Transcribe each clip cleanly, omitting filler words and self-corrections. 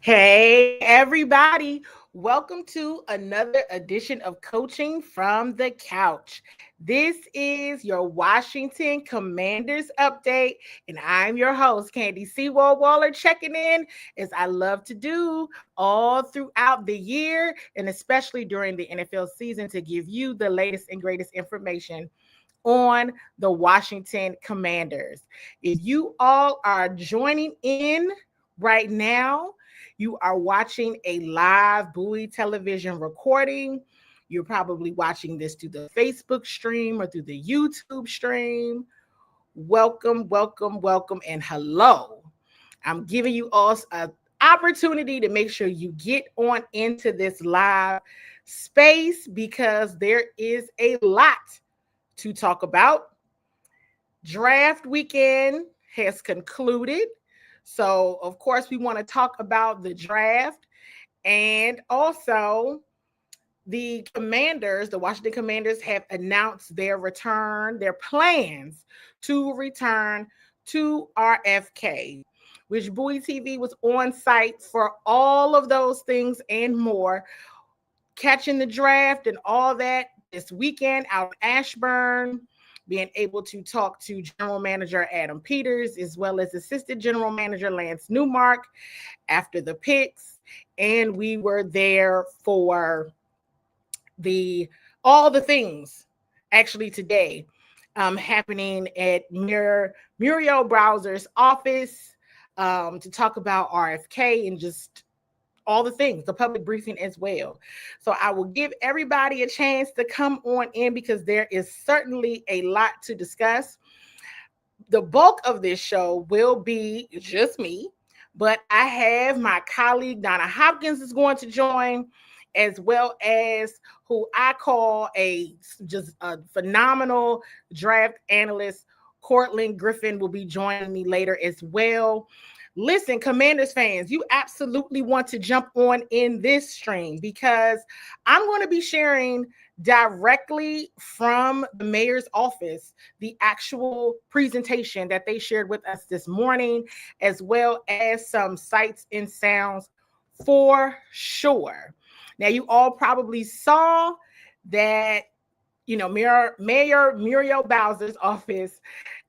Hey, everybody. Welcome to another edition of Coaching from the Couch. This is your Washington Commanders update, and I'm your host, Candi CWall checking in as I love to do all throughout the year and especially during the NFL season to give you the latest and greatest information on the Washington Commanders. If you all are joining in right now, you are watching a live Bowie television recording. You're probably watching this through the Facebook stream or through the YouTube stream. Welcome, welcome, welcome, and hello. I'm giving you all an opportunity to make sure you get on into this live space because there is a lot to talk about. Draft weekend has concluded. So, of course, we want to talk about the draft and also the Commanders, the Washington Commanders have announced their return, their plans to return to RFK, which Bowie TV was on site for all of those things and more, catching the draft and all that this weekend out in Ashburn, being able to talk to General Manager Adam Peters, as well as Assistant General Manager Lance Newmark after the picks. And we were there for all the things actually today happening at Muriel Browser's office to talk about RFK and just all the things, the public briefing as well. So I will give everybody a chance to come on in because there is certainly a lot to discuss. The bulk of this show will be just me, but I have my colleague Donna Hopkins is going to join, as well as who I call just a phenomenal draft analyst, Cortland Griffin, will be joining me later as well. Listen, Commanders fans, you absolutely want to jump on in this stream because I'm going to be sharing directly from the mayor's office the actual presentation that they shared with us this morning, as well as some sights and sounds for sure. Now, you all probably saw that, Mayor Muriel Bowser's office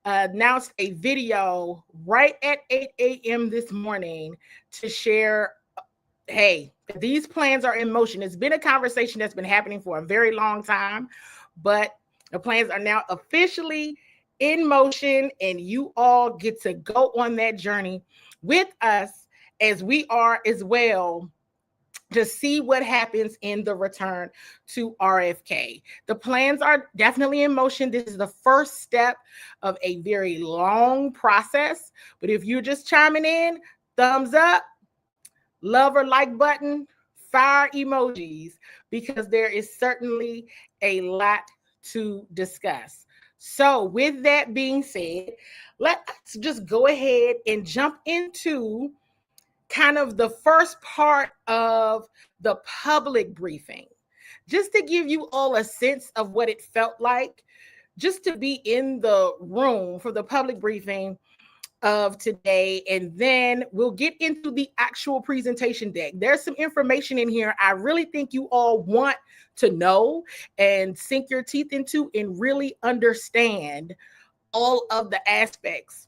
announced a video right at 8 a.m. this morning to share, hey, these plans are in motion. It's been a conversation that's been happening for a very long time, but the plans are now officially in motion, and you all get to go on that journey with us as we are as well, to see what happens in the return to RFK. The plans are definitely in motion. This is the first step of a very long process. But if you're just chiming in, thumbs up, love or like button, fire emojis, because there is certainly a lot to discuss. So with that being said, let's just go ahead and jump into kind of the first part of the public briefing, just to give you all a sense of what it felt like just to be in the room for the public briefing of today. And then we'll get into the actual presentation deck. There's some information in here I really think you all want to know and sink your teeth into and really understand all of the aspects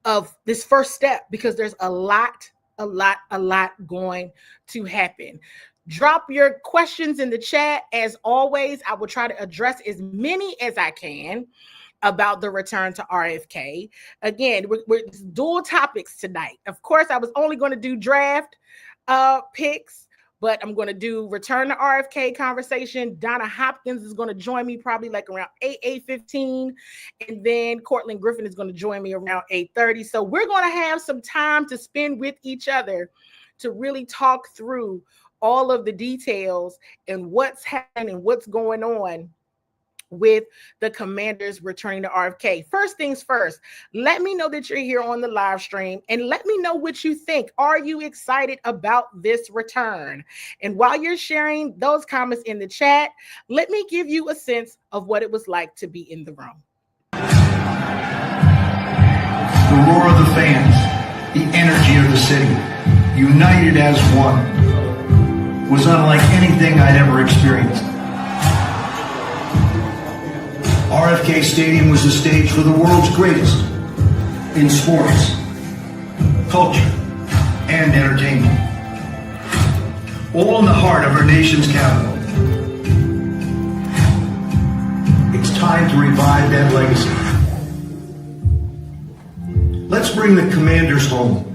of this first step, because there's a lot going to happen. Drop your questions in the chat. As always, I will try to address as many as I can about the return to RFK. Again, we're dual topics tonight. Of course, I was only going to do draft picks, but I'm going to do return to RFK conversation. Donna Hopkins is going to join me probably like around 8:15. And then Cortland Griffin is going to join me around 8:30. So we're going to have some time to spend with each other to really talk through all of the details and what's happening, what's going on with the Commanders returning to RFK. First things first, let me know that you're here on the live stream and let me know what you think. Are you excited about this return? And while you're sharing those comments in the chat, let me give you a sense of what it was like to be in the room. The roar of the fans, the energy of the city. united as one, was unlike anything I'd ever experienced. RFK Stadium was the stage for the world's greatest in sports, culture, and entertainment. All in the heart of our nation's capital. It's time to revive that legacy. Let's bring the Commanders home.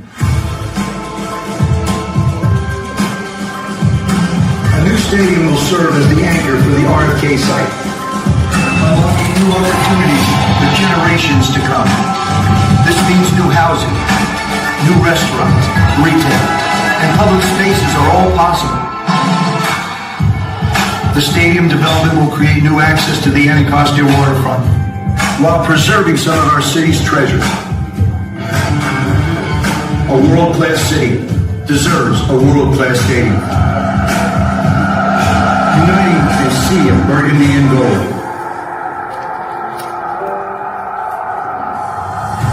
A new stadium will serve as the anchor for the RFK site, unlocking new opportunities for generations to come. This means new housing, new restaurants, retail, and public spaces are all possible. The stadium development will create new access to the Anacostia waterfront, while preserving some of our city's treasures. A world-class city deserves a world-class stadium. Uniting a sea of burgundy and gold.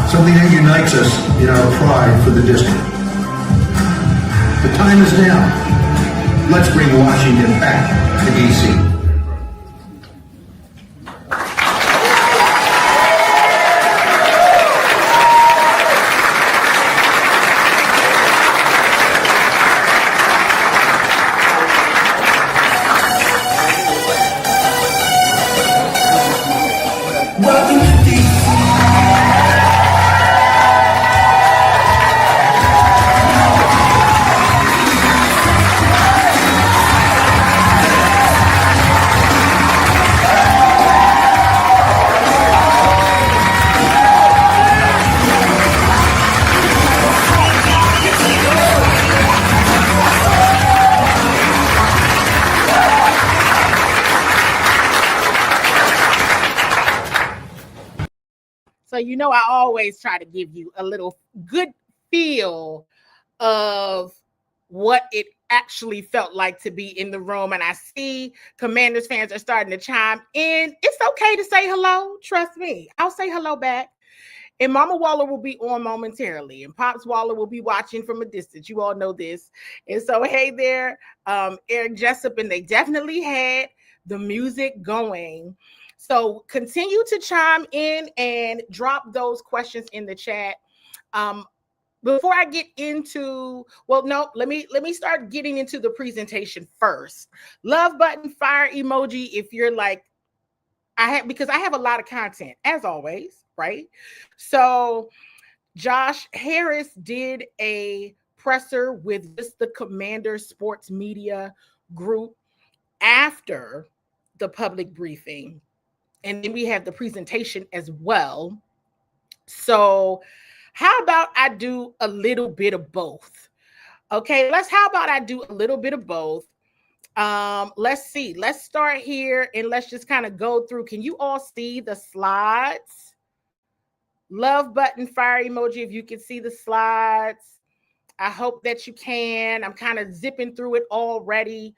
Something that unites us in our pride for the district. The time is now. Let's bring Washington back to D.C. So, you know, I always try to give you a little good feel of what it actually felt like to be in the room. And I see Commanders fans are starting to chime in. It's okay to say hello. Trust me. I'll say hello back. And Mama Waller will be on momentarily. And Pops Waller will be watching from a distance. You all know this. And so, hey there, Eric Jessup. And they definitely had the music going. So continue to chime in and drop those questions in the chat. Before I get into, well, no, let me start getting into the presentation first. Love button, fire emoji if you're like, because I have a lot of content as always, right? So Josh Harris did a presser with just the Commander Sports Media Group after the public briefing. And then we have the presentation as well. So how about I do a little bit of both? Okay, how about I do a little bit of both? Let's see. Let's start here and let's just kind of go through. Can you all see the slides? Love button, fire emoji if you can see the slides. I hope that you can. I'm kind of zipping through it already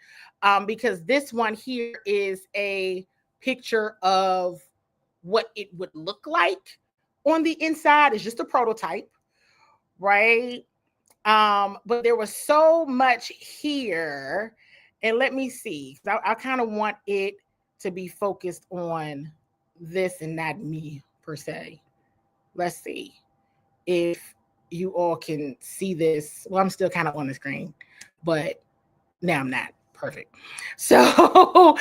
because this one here is a picture of what it would look like on the inside. It's just a prototype, right? But there was so much here. And let me see. I kind of want it to be focused on this and not me per se. Let's see if you all can see this. Well, I'm still kind of on the screen, but now I'm not. Perfect. So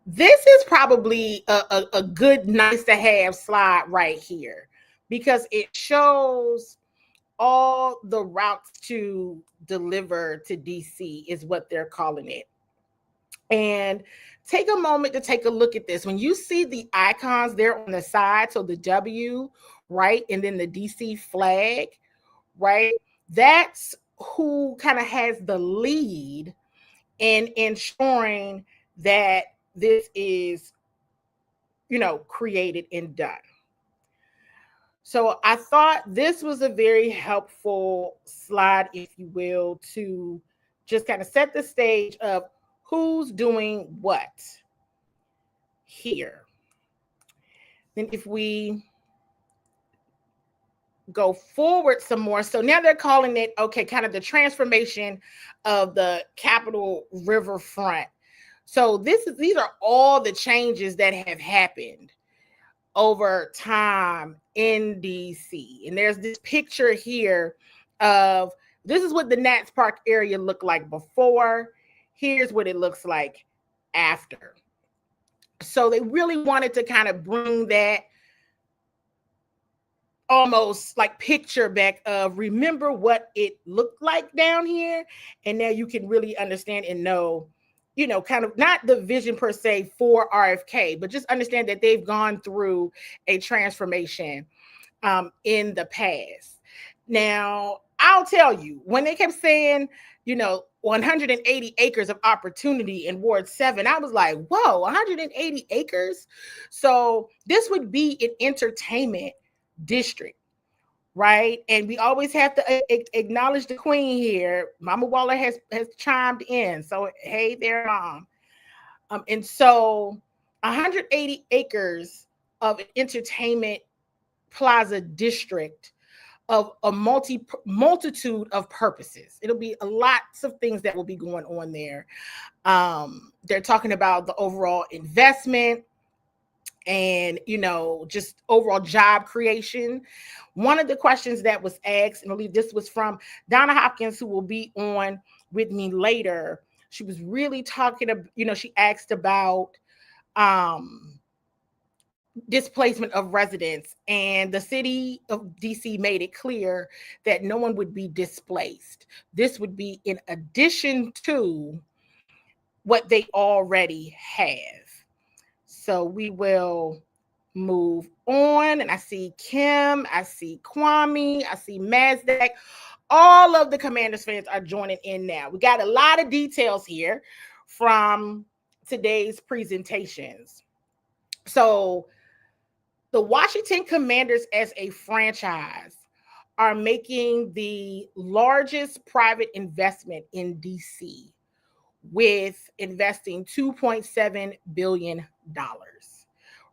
this is probably a good, nice to have slide right here because it shows all the routes to deliver to DC is what they're calling it. And take a moment to take a look at this. When you see the icons there on the side, so the W, right, and then the DC flag, right, that's who kind of has the lead in ensuring that this is, created and done. So I thought this was a very helpful slide, if you will, to just kind of set the stage of who's doing what here. Then if we go forward some more. So now they're calling it, okay, kind of the transformation of the Capitol Riverfront. So these are all the changes that have happened over time in DC. And there's this picture here of, this is what the Nats Park area looked like before. Here's what it looks like after. So they really wanted to kind of bring that almost like picture back of, remember what it looked like down here. And now you can really understand and know, kind of not the vision per se for RFK, but just understand that they've gone through a transformation in the past. Now, I'll tell you, when they kept saying, 180 acres of opportunity in Ward 7, I was like, whoa, 180 acres? So this would be an entertainment district, right? And we always have to acknowledge the queen here. Mama Waller has chimed in. So, hey there, Mom. And so 180 acres of entertainment plaza district of a multitude of purposes. It'll be lots of things that will be going on there. They're talking about the overall investment and, just overall job creation. One of the questions that was asked, and I believe this was from Donna Hopkins, who will be on with me later. She was really talking about, she asked about displacement of residents, and the city of DC made it clear that no one would be displaced. This would be in addition to what they already have. So we will move on. And I see Kim, I see Kwame, I see Mazdak. All of the Commanders fans are joining in now. We got a lot of details here from today's presentations. So the Washington Commanders as a franchise are making the largest private investment in DC, with investing $2.7 billion,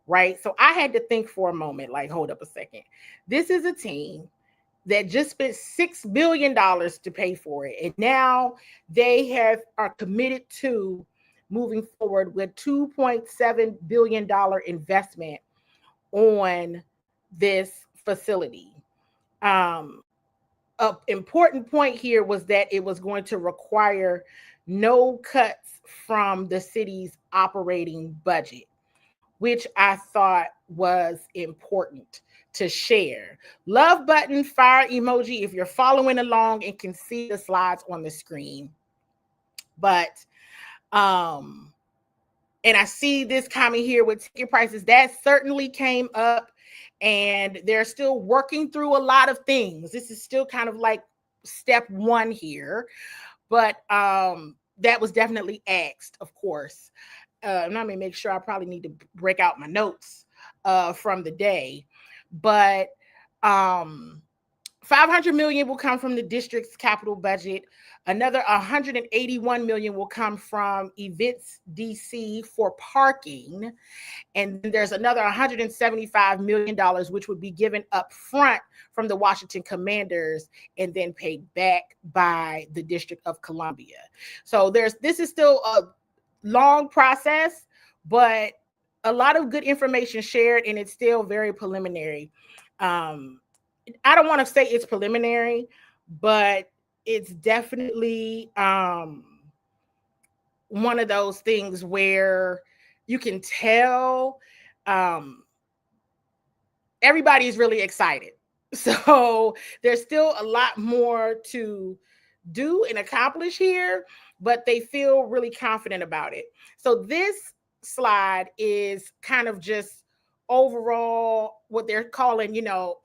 right? So I had to think for a moment, like, hold up a second. This is a team that just spent $6 billion to pay for it. And now they are committed to moving forward with $2.7 billion investment on this facility. An important point here was that it was going to require no cuts from the city's operating budget, which I thought was important to share. Love button, fire emoji if you're following along and can see the slides on the screen. But and I see this comment here with ticket prices. That certainly came up, and they're still working through a lot of things. This is still kind of like step one here, but that was definitely asked, of course. And let me make sure, I probably need to break out my notes from the day. But $500 million will come from the district's capital budget. Another $181 million will come from Events DC for parking. And then there's another $175 million, which would be given up front from the Washington Commanders and then paid back by the District of Columbia. So this is still a long process, but a lot of good information shared, and it's still very preliminary. I don't want to say it's preliminary, but it's definitely one of those things where you can tell everybody is really excited. So there's still a lot more to do and accomplish here, but they feel really confident about it. So this slide is kind of just overall what they're calling,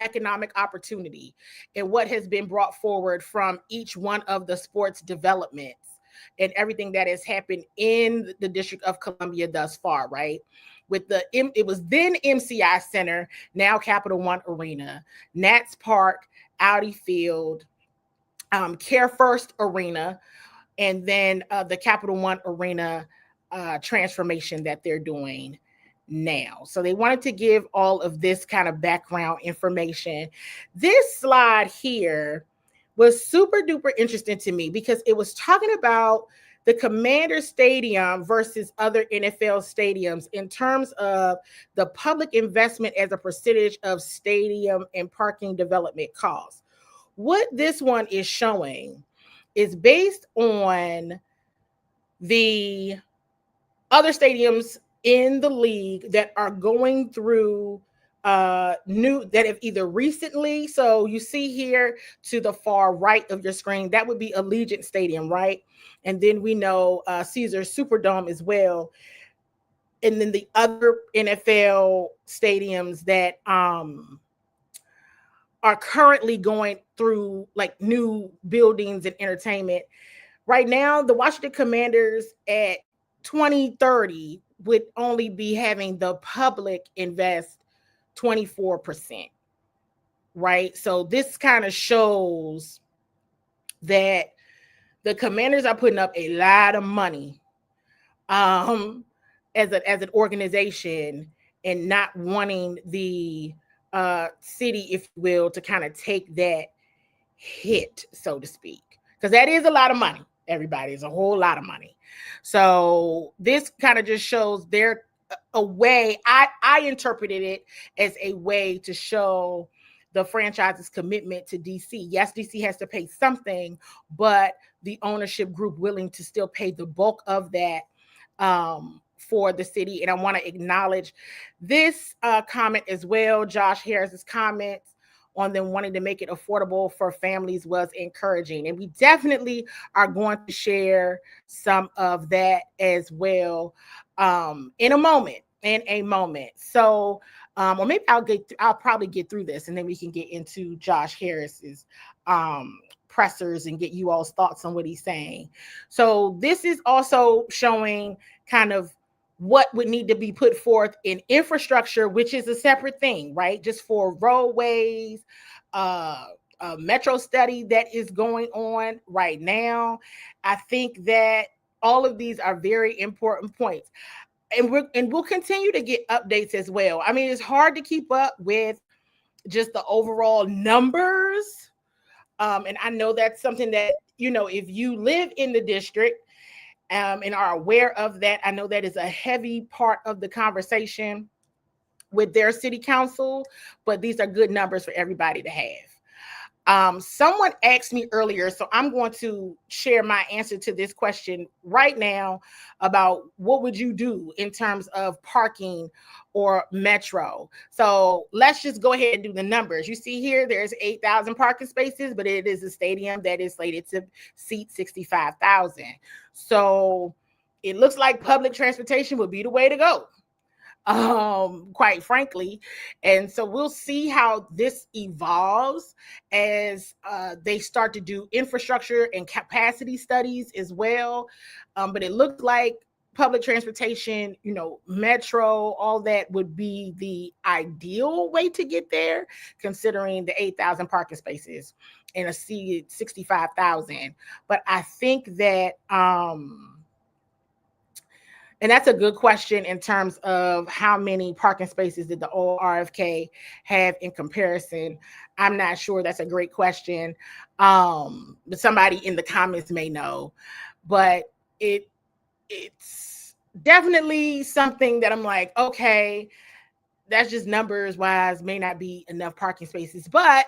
economic opportunity and what has been brought forward from each one of the sports developments and everything that has happened in the District of Columbia thus far, right? With it was then MCI Center, now Capital One Arena, Nats Park, Audi Field, Care First Arena, and then the Capital One Arena transformation that they're doing now. So they wanted to give all of this kind of background information. This slide here was super duper interesting to me because it was talking about the Commander Stadium versus other NFL stadiums in terms of the public investment as a percentage of stadium and parking development costs. What this one is showing is based on the other stadiums in the league that are going through new that have either recently, so you see here to the far right of your screen, that would be Allegiant Stadium, right? And then we know Caesar Superdome as well. And then the other NFL stadiums that are currently going through like new buildings and entertainment. Right now, the Washington Commanders at 2030 would only be having the public invest 24%, right? So this kind of shows that the Commanders are putting up a lot of money as an organization and not wanting the city, if you will, to kind of take that hit, so to speak, because that is a lot of money. Everybody, is a whole lot of money. So this kind of just shows their a way. I interpreted it as a way to show the franchise's commitment to DC. Yes, DC has to pay something, but the ownership group willing to still pay the bulk of that for the city. And I want to acknowledge this comment as well. Josh Harris's comments on them wanting to make it affordable for families was encouraging. And we definitely are going to share some of that as well in a moment. So, or maybe I'll probably get through this and then we can get into Josh Harris's pressers and get you all's thoughts on what he's saying. So this is also showing kind of what would need to be put forth in infrastructure, which is a separate thing, right? Just for roadways, a metro study that is going on right now. I think that all of these are very important points. And we'll continue to get updates as well. I mean, it's hard to keep up with just the overall numbers. And I know that's something that, you know, if you live in the district, and are aware of that, I know that is a heavy part of the conversation with their city council, but these are good numbers for everybody to have. Someone asked me earlier, so I'm going to share my answer to this question right now about what would you do in terms of parking or metro. So let's just go ahead and do the numbers. You see here, there's 8,000 parking spaces, but it is a stadium that is slated to seat 65,000. So it looks like public transportation would be the way to go, quite frankly. And so we'll see how this evolves as they start to do infrastructure and capacity studies as well. But it looks like public transportation, you know, metro, all that would be the ideal way to get there, considering the 8,000 parking spaces and a seated 65,000. But I think that, and that's a good question in terms of how many parking spaces did the old RFK have in comparison. I'm not sure. That's a great question. But somebody in the comments may know. But it's definitely something that I'm like, okay, that's just numbers wise, may not be enough parking spaces. But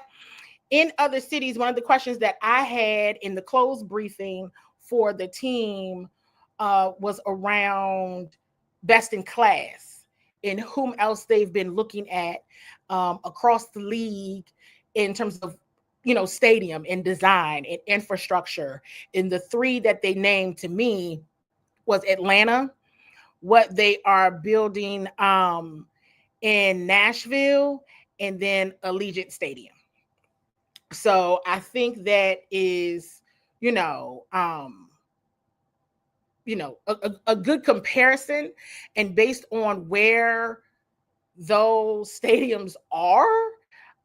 in other cities, one of the questions that I had in the closed briefing for the team was around best in class and whom else they've been looking at across the league in terms of, you know, stadium and design and infrastructure. And the three that they named to me was Atlanta, what they are building in Nashville, and then Allegiant Stadium. So I think that is, a good comparison, and based on where those stadiums are,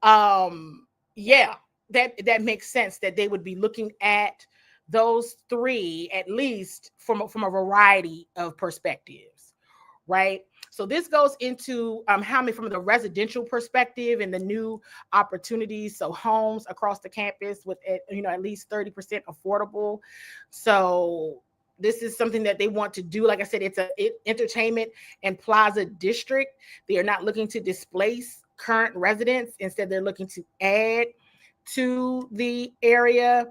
that makes sense that they would be looking at those three at least from a variety of perspectives, right? So So this goes into how many from the residential perspective and the new opportunities. So homes across the campus with at least 30% affordable. So this is something that they want to do. Like I said, it's a entertainment and plaza district. They are not looking to displace current residents. Instead, they're looking to add to the area.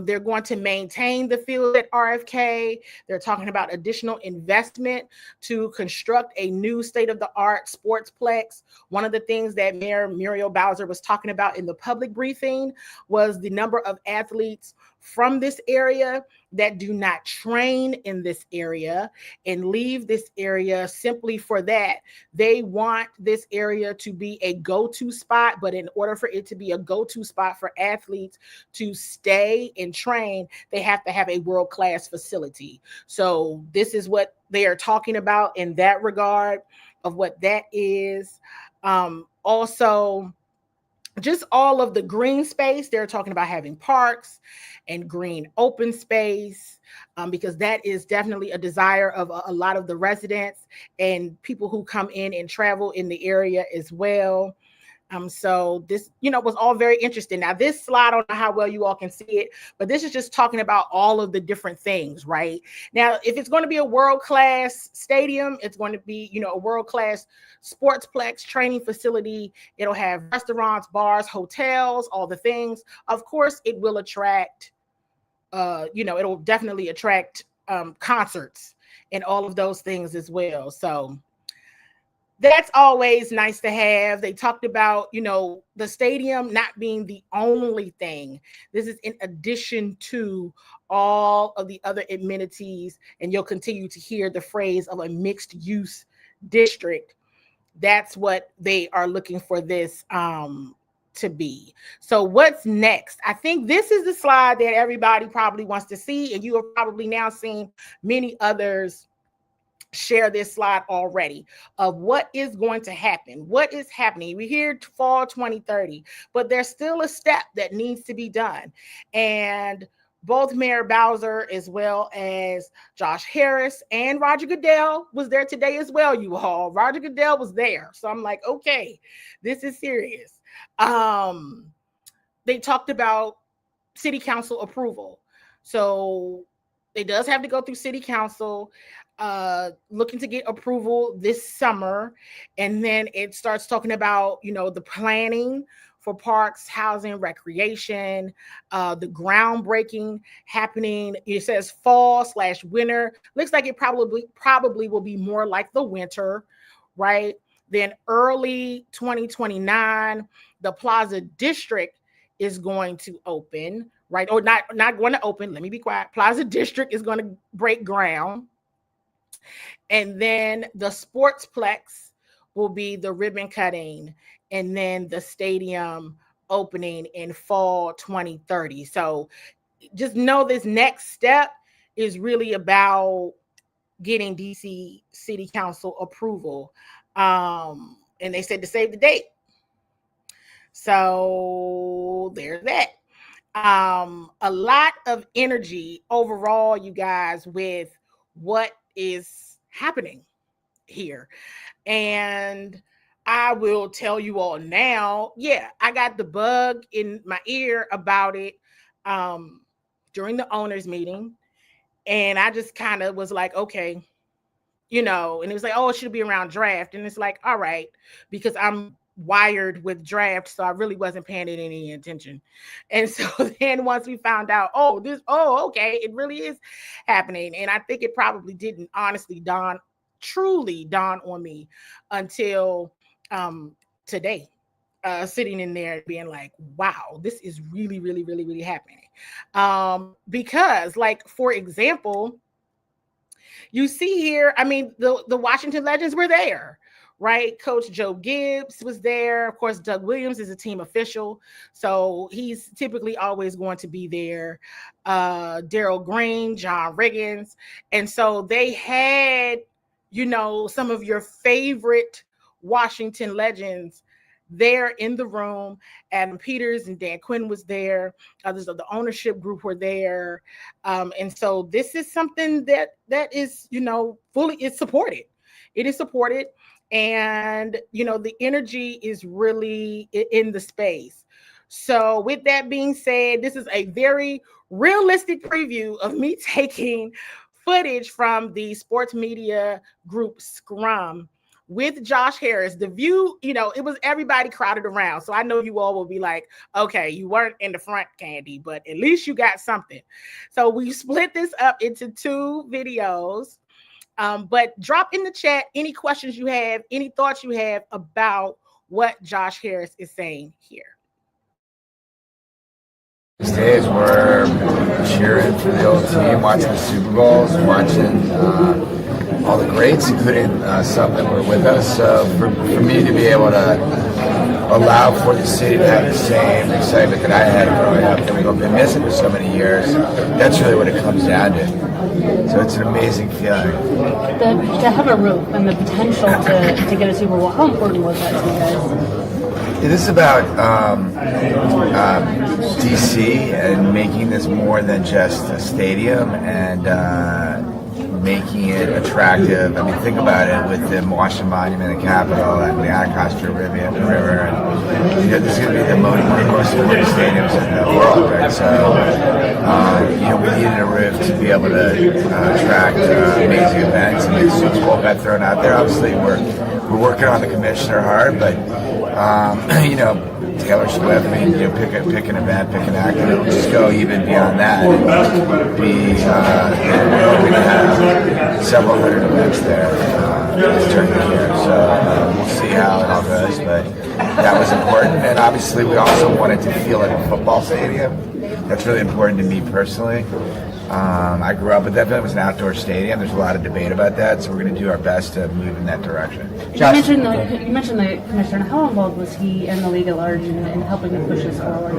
They're going to maintain the field at RFK. They're talking about additional investment to construct a new state-of-the-art sportsplex. One of the things that Mayor Muriel Bowser was talking about in the public briefing was the number of athletes from this area that do not train in this area and leave this area simply for that. They want this area to be a go-to spot, but in order for it to be a go-to spot for athletes to stay and train, they have to have a world-class facility. So this is what they are talking about in that regard of what that is. Also, just all of the green space. They're talking about having parks and green open space, because that is definitely a desire of a lot of the residents and people who come in and travel in the area as well. So this, was all very interesting. Now, this slide, I don't know how well you all can see it, but this is just talking about all of the different things, right? Now, if it's going to be a world-class stadium, it's going to be, a world-class sportsplex training facility. It'll have restaurants, bars, hotels, all the things. Of course, it will attract, it'll definitely attract concerts and all of those things as well. So that's always nice to have. They talked about, the stadium not being the only thing. This is in addition to all of the other amenities, and you'll continue to hear the phrase of a mixed use district. That's what they are looking for this to be. So what's next? I think this is the slide that everybody probably wants to see, and you have probably now seen many others share this slide already of what is going to happen. What is happening? We're here to fall 2030, but there's still a step that needs to be done. And both Mayor Bowser as well as Josh Harris and Roger Goodell was there today as well, you all. Roger Goodell was there. So I'm like, okay, this is serious. They talked about city council approval. So it does have to go through city council, looking to get approval this summer. And then it starts talking about, the planning for parks, housing, recreation, the groundbreaking happening. It says fall/winter. Looks like it probably will be more like the winter, right? Then early 2029, the Plaza District is going to open, right? Or not going to open. Let me be quiet. Plaza District is going to break ground. And then the Sportsplex will be the ribbon cutting, and then the stadium opening in fall 2030. So just know this next step is really about getting DC City Council approval. And they said to save the date. So there's that. A lot of energy overall, you guys, with what is happening here. And I will tell you all now, I got the bug in my ear about it during the owners meeting. And I just kind of was like, okay, and it was like, oh, it should be around draft. And it's like, all right, because I'm wired with draft, so I really wasn't paying it any attention. And so then once we found out, okay, it really is happening. And I think it probably didn't honestly truly dawn on me until today, sitting in there being like, wow, this is really, really, really, really happening. Because, like, for example, you see here, I mean, the Washington Legends were there, right? Coach Joe Gibbs was there. Of course, Doug Williams is a team official, so he's typically always going to be there. Daryl Green, John Riggins. And so they had, some of your favorite Washington Legends there in the room. Adam Peters and Dan Quinn was there. Others of the ownership group were there. And so this is something that is, fully is supported. it is supported, and the energy is really in the space. So with that being said, this is a very realistic preview of me taking footage from the sports media group Scrum with Josh Harris. The view, it was everybody crowded around. So I know you all will be like, okay, you weren't in the front, Candi, but at least you got something. So we split this up into 2 videos. But drop in the chat any questions you have, any thoughts you have about what Josh Harris is saying here. These days we're cheering for the old team, watching the CWalls, watching all the greats, including some that were with us. So for me to be able to allow for the city to have the same excitement that I had growing up, that we've been missing for so many years, that's really what it comes down to. So it's an amazing feeling. To have a roof and the potential to get a Super Bowl, how important was that to you guys? This is about DC and making this more than just a stadium and making it attractive. I mean, think about it with the Washington Monument, the Capitol, and the Anacostia River, and this is going to be the most important stadiums in the world, right? So, we needed a roof to be able to attract amazing events, and the Super Bowl got thrown out there. Obviously, we're working on the commissioner hard, but Taylor Swift, pick an event, pick an act, and it'll just go even beyond that. We're hoping to have several hundred events there during the year. So we'll see how it all goes, but that was important. And obviously, we also wanted to feel like a football stadium. That's really important to me personally. I grew up with that. It was an outdoor stadium. There's a lot of debate about that, so we're going to do our best to move in that direction. You mentioned the commissioner. How involved was he in the league at large in helping to push this forward?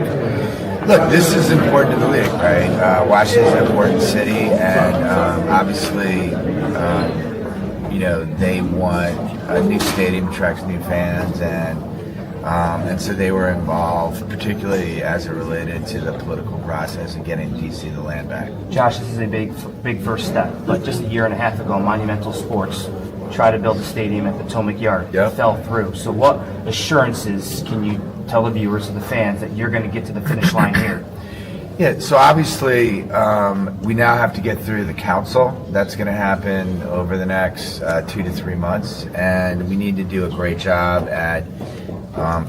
Look, this is important to the league, right? Washington's an important city, and obviously, they want a new stadium, attracts new fans, and so they were involved, particularly as it related to the political process and getting DC the land back. Josh, this is a big first step, but just a year and a half ago, Monumental Sports tried to build a stadium at Potomac Yard. Yep. It fell through. So what assurances can you tell the viewers and the fans that you're going to get to the finish line here? Yeah, so obviously we now have to get through the council. That's going to happen over the next 2 to 3 months, and we need to do a great job at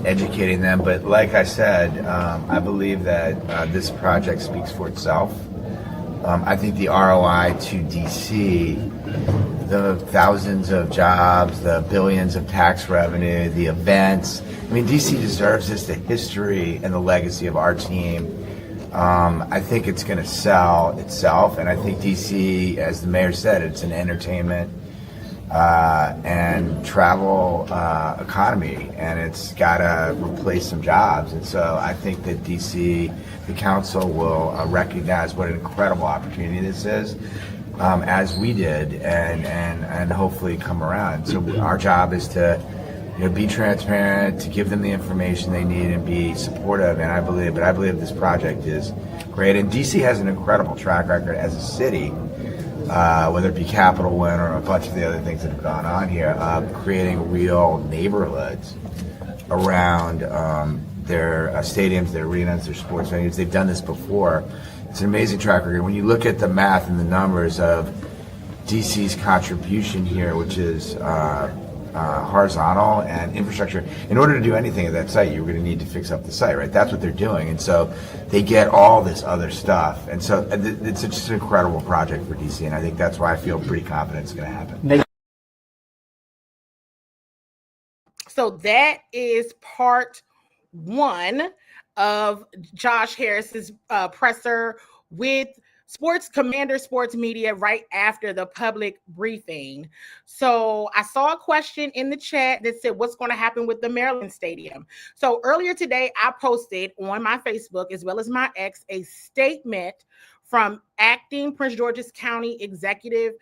educating them. But like I said, I believe that this project speaks for itself. I think the ROI to DC, the thousands of jobs, the billions of tax revenue, the events. I mean, DC deserves this, the history and the legacy of our team. I think it's going to sell itself, and I think DC, as the mayor said, it's an entertainment and travel economy, and it's got to replace some jobs. And so I think that DC, the council, will recognize what an incredible opportunity this is, as we did, and hopefully come around. So our job is to be transparent, to give them the information they need, and be supportive. And I believe this project is great. And DC has an incredible track record as a city, whether it be Capital One or a bunch of the other things that have gone on here, of creating real neighborhoods around their stadiums, their arenas, their sports venues. They've done this before. It's an amazing track record. When you look at the math and the numbers of DC's contribution here, which is horizontal and infrastructure, in order to do anything at that site, you're going to need to fix up the site, right? That's what they're doing. And so they get all this other stuff. And so it's just an incredible project for DC, and I think that's why I feel pretty confident it's going to happen. So that is part one of Josh Harris's presser with Commander Sports Media right after the public briefing. So I saw a question in the chat that said, what's going to happen with the Maryland Stadium? So earlier today, I posted on my Facebook as well as my X a statement from acting Prince George's County Executive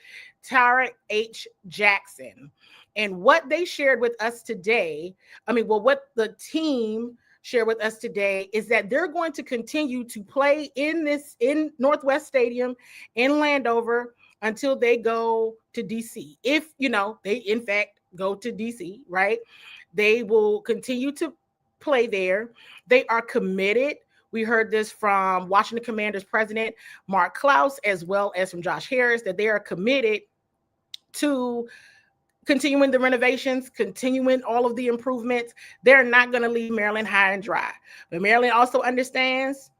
Tara H. Jackson. And what they shared with us today, what the team share with us today is that they're going to continue to play in Northwest Stadium in Landover until they go to DC. If, they in fact go to DC, right? They will continue to play there. They are committed. We heard this from Washington Commanders president Mark Klaus, as well as from Josh Harris, that they are committed to continuing the renovations, continuing all of the improvements. They're not going to leave Maryland high and dry. But Maryland also understands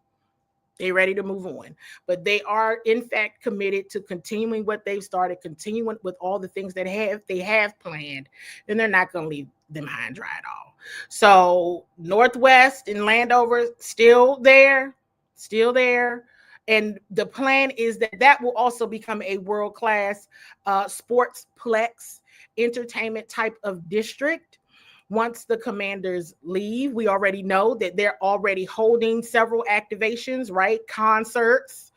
they're ready to move on. But they are, in fact, committed to continuing what they've started, continuing with all the things that they have planned, and they're not going to leave them high and dry at all. So Northwest and Landover, still there. And the plan is that will also become a world-class sportsplex entertainment type of district. Once the Commanders leave, we already know that they're already holding several activations, right? Concerts,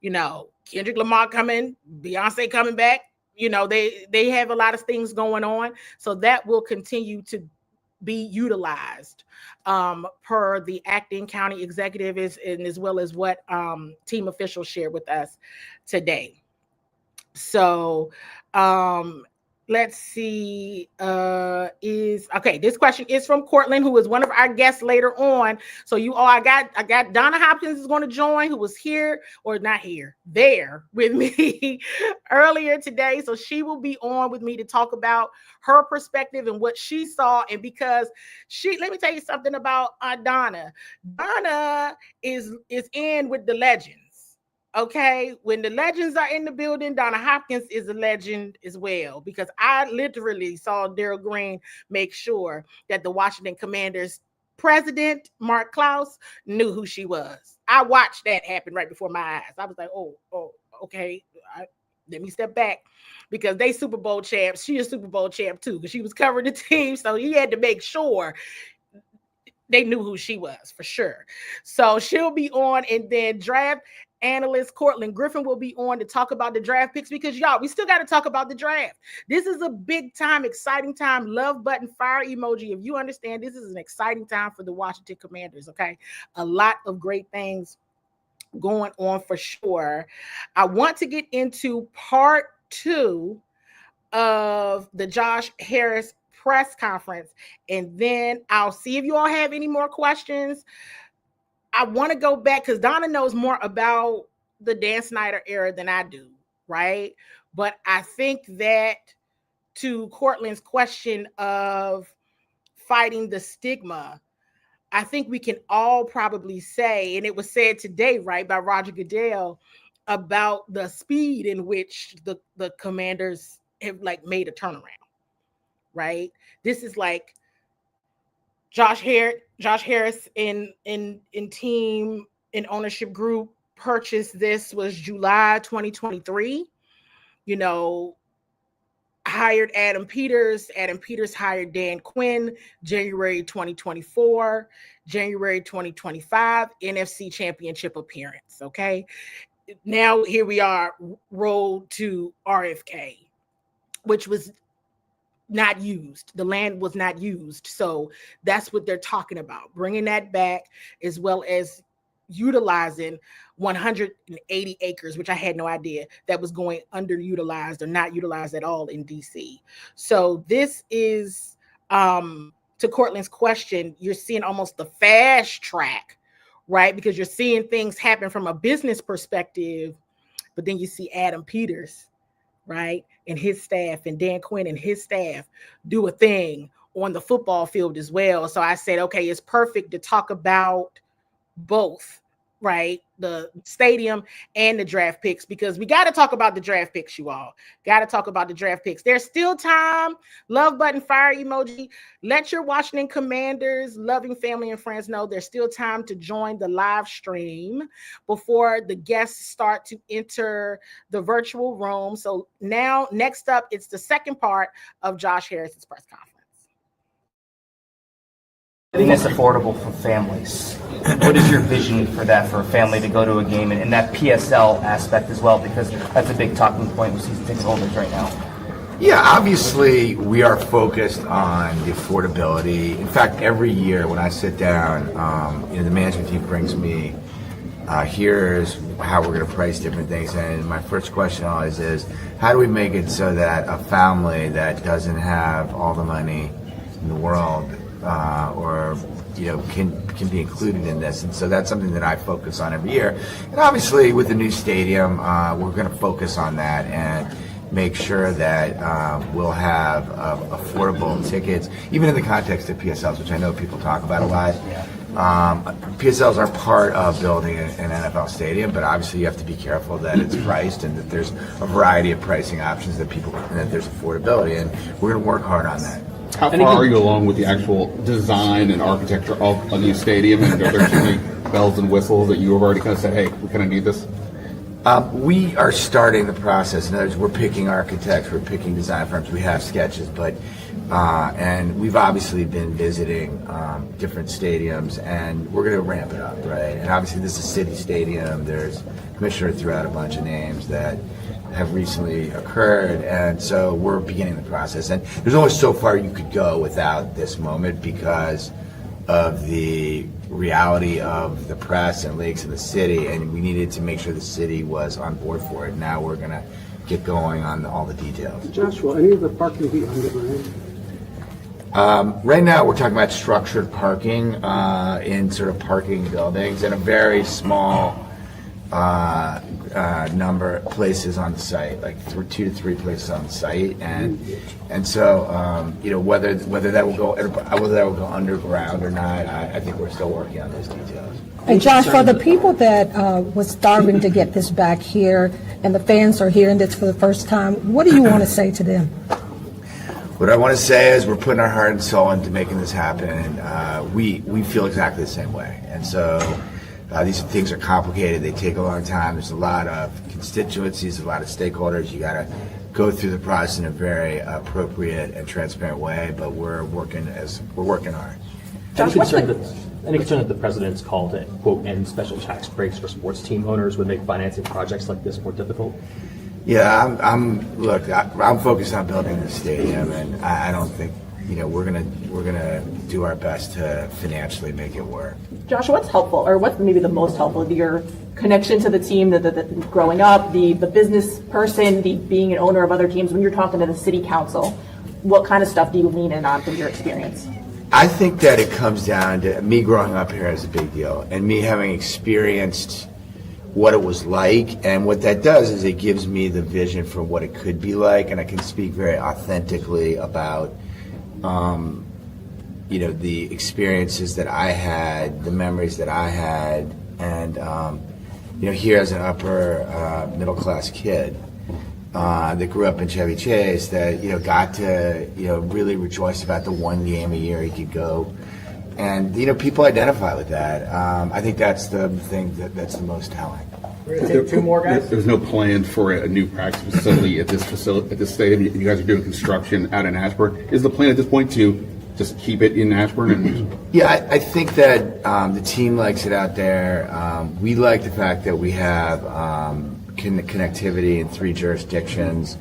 Kendrick Lamar coming, Beyonce coming back. They have a lot of things going on. So that will continue to be utilized per the acting county executive as well as what team officials shared with us today. So let's see. This question is from Cortland, who is one of our guests later on. So you all, I got Donna Hopkins is going to join, who was there with me earlier today. So she will be on with me to talk about her perspective and what she saw. And because let me tell you something about Donna. Donna is in with the legends. Okay, when the legends are in the building, Donna Hopkins is a legend as well, because I literally saw Darryl Green make sure that the Washington Commanders president, Mark Klaus, knew who she was. I watched that happen right before my eyes. I was like, oh, okay, let me step back, because they Super Bowl champs. She is Super Bowl champ too, because she was covering the team, so he had to make sure they knew who she was for sure. So she'll be on, and then draft analyst Cortland Griffin will be on to talk about the draft picks, because y'all, we still got to talk about the draft. This is a big time, exciting time. Love button, fire emoji. If you understand, this is an exciting time for the Washington Commanders. Okay, a lot of great things going on for sure. I want to get into part 2 of the Josh Harris press conference, and then I'll see if you all have any more questions. I want to go back, because Donna knows more about the Dan Snyder era than I do, right? But I think that to Cortland's question of fighting the stigma, I think we can all probably say, and it was said today, right, by Roger Goodell, about the speed in which the Commanders have made a turnaround, right? This is like Josh Harris in team and ownership group purchased this was July 2023. Hired Adam Peters. Adam Peters hired Dan Quinn January 2024, January 2025 NFC Championship appearance. Okay, now here we are, road to RFK, which was not used. The land was not used. So that's what they're talking about, bringing that back, as well as utilizing 180 acres, which I had no idea that was going underutilized or not utilized at all in DC. So this is, to Cortland's question, you're seeing almost the fast track, right? Because you're seeing things happen from a business perspective, but then you see Adam Peters, right, and his staff, and Dan Quinn and his staff do a thing on the football field as well. So I said, okay, it's perfect to talk about both, right, the stadium and the draft picks, because we got to talk about the draft picks, you all. Got to talk about the draft picks. There's still time. Love button, fire emoji. Let your Washington Commanders loving family and friends know there's still time to join the live stream before the guests start to enter the virtual room. So now, next up, it's the second part of Josh Harris's press conference. Getting this affordable for families. What is your vision for that, for a family to go to a game, and that PSL aspect as well, because that's a big talking point with season ticket holders right now? Yeah, obviously we are focused on the affordability. In fact, every year when I sit down, the management team brings me here's how we're going to price different things. And my first question always is, how do we make it so that a family that doesn't have all the money in the world, or can be included in this? And so that's something that I focus on every year. And obviously, with the new stadium, we're going to focus on that and make sure that we'll have affordable tickets, even in the context of PSLs, which I know people talk about a lot. PSLs are part of building an NFL stadium, but obviously you have to be careful that it's priced and that there's a variety of pricing options and that there's affordability, and we're going to work hard on that. How far are you along with the actual design and architecture of a new stadium? And are there too many bells and whistles that you have already kind of said, hey, we kind of need this? We are starting the process. In other words, we're picking architects, we're picking design firms. We have sketches, but and we've obviously been visiting different stadiums, and we're going to ramp it up, right? And obviously, this is a city stadium. There's commissioner threw out a bunch of names that have recently occurred, and so we're beginning the process. And there's only so far you could go without this moment because of the reality of the press and leagues in the city, and we needed to make sure the city was on board for it. Now we're going to get going on all the details. Joshua, any of the parking be underground? Right now we're talking about structured parking in sort of parking buildings and a very small number of places on the site, like 2 to 3 places on the site, and so whether that will go underground or not, I think we're still working on those details. And Josh, for the people that was starving to get this back here, and the fans are hearing this for the first time, what do you want to say to them? What I want to say is we're putting our heart and soul into making this happen, and we feel exactly the same way. And so these things are complicated. They take a long time. There's a lot of constituencies, a lot of stakeholders. You got to go through the process in a very appropriate and transparent way. But we're working hard. Josh, any concern that the president's call to, quote, end special tax breaks for sports team owners would make financing projects like this more difficult? Yeah, I'm focused on building the stadium, and I don't think we're gonna do our best to financially make it work. Josh, what's helpful, or what's maybe the most helpful? Your connection to the team, the growing up, the business person, the being an owner of other teams. When you're talking to the city council, what kind of stuff do you lean in on from your experience? I think that it comes down to me growing up here is a big deal, and me having experienced what it was like, and what that does is it gives me the vision for what it could be like, and I can speak very authentically about the experiences that I had, the memories that I had, and here as an upper middle class kid that grew up in Chevy Chase, that got to really rejoice about the one game a year he could go. And people identify with that. I think that's the thing that's the most telling. We're gonna take 2 more, guys. There's no plans for a new practice facility at this stadium. You guys are doing construction out in Ashburn. Is the plan at this point to just keep it in Ashburn? Yeah, I think that the team likes it out there. We like the fact that we have connectivity in 3 jurisdictions.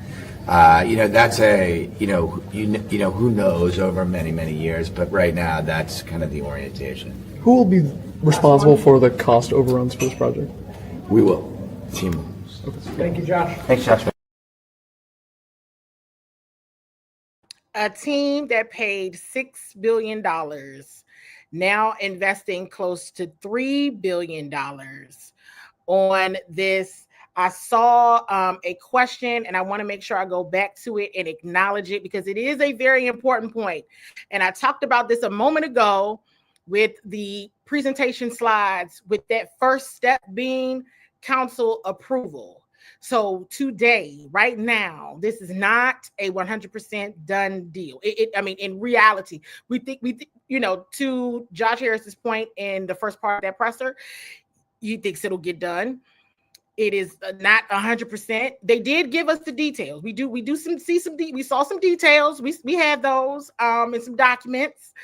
That's who knows over many years, but right now that's kind of the orientation. Who will be responsible for the cost overruns for this project? We will. Team will. Thank you, Josh. Thanks, Josh. A team that paid $6 billion, now investing close to $3 billion on this. I saw a question, and I want to make sure I go back to it and acknowledge it because it is a very important point. And I talked about this a moment ago with the presentation slides, with that first step being council approval. So today, right now, this is not a 100% done deal. In reality, we think, to Josh Harris's point in the first part of that presser, he thinks it'll get done. It is not 100%. They did give us the details. We saw some details. We had those in some documents,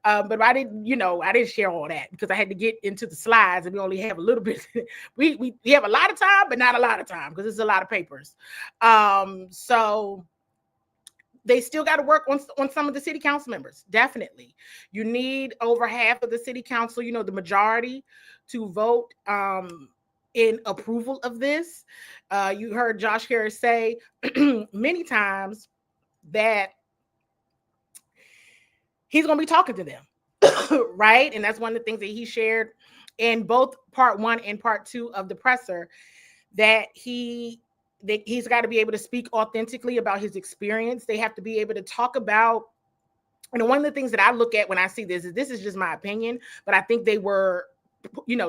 but I didn't share all that because I had to get into the slides, and we only have a little bit. we have a lot of time, but not a lot of time because it's a lot of papers. So they still got to work on some of the city council members. Definitely. You need over half of the city council, the majority, to vote in approval of this. You heard Josh Harris say many times that he's going to be talking to them, right? And that's one of the things that he shared in both part 1 and part 2 of the presser, that he's got to be able to speak authentically about his experience. They have to be able to talk about, one of the things that I look at when I see this is just my opinion, but I think they were,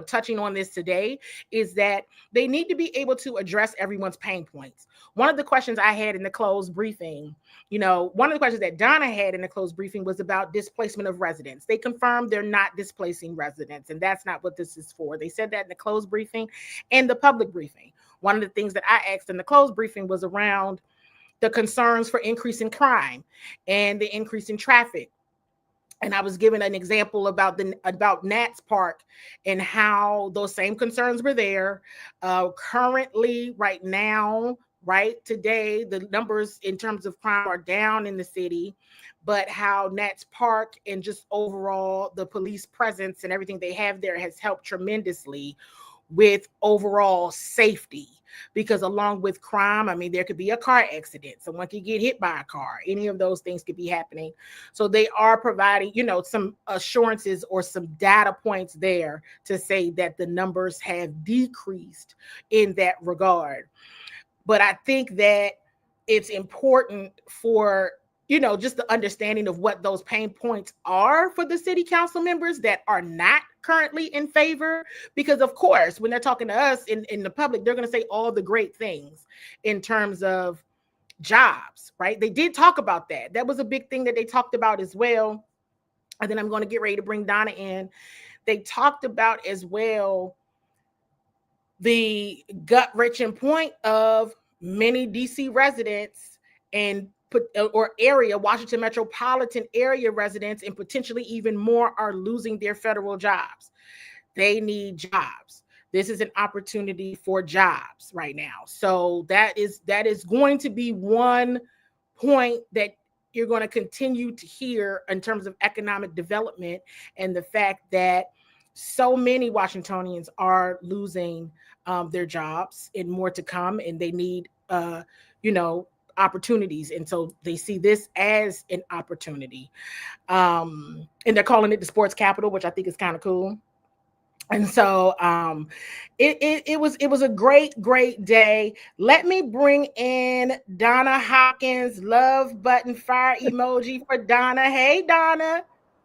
touching on this today, is that they need to be able to address everyone's pain points. One of the questions I had in the closed briefing, one of the questions that Donna had in the closed briefing was about displacement of residents. They confirmed they're not displacing residents, and that's not what this is for. They said that in the closed briefing and the public briefing. One of the things that I asked in the closed briefing was around the concerns for increasing crime and the increase in traffic. And I was given an example about Nats Park and how those same concerns were there. Currently, right now, right today, the numbers in terms of crime are down in the city, but how Nats Park and just overall the police presence and everything they have there has helped tremendously with overall safety. Because along with crime, there could be a car accident. Someone could get hit by a car. Any of those things could be happening. So they are providing, some assurances or some data points there to say that the numbers have decreased in that regard. But I think that it's important for, just the understanding of what those pain points are for the city council members that are not currently in favor, because of course, when they're talking to us in the public, they're going to say all the great things in terms of jobs, right? They did talk about that. That was a big thing that they talked about as well. And then I'm going to get ready to bring Donna in. They talked about as well the gut-wrenching point of many DC residents and Washington metropolitan area residents, and potentially even more, are losing their federal jobs. They need jobs. This is an opportunity for jobs right now. So that is going to be one point that you're going to continue to hear in terms of economic development, and the fact that so many Washingtonians are losing their jobs, and more to come, and they need opportunities, and so they see this as an opportunity, and they're calling it the sports capital, which I think is kind of cool. And so it was a great day. Let me bring in Donna Hopkins. Love button, fire emoji for Donna. Hey, Donna.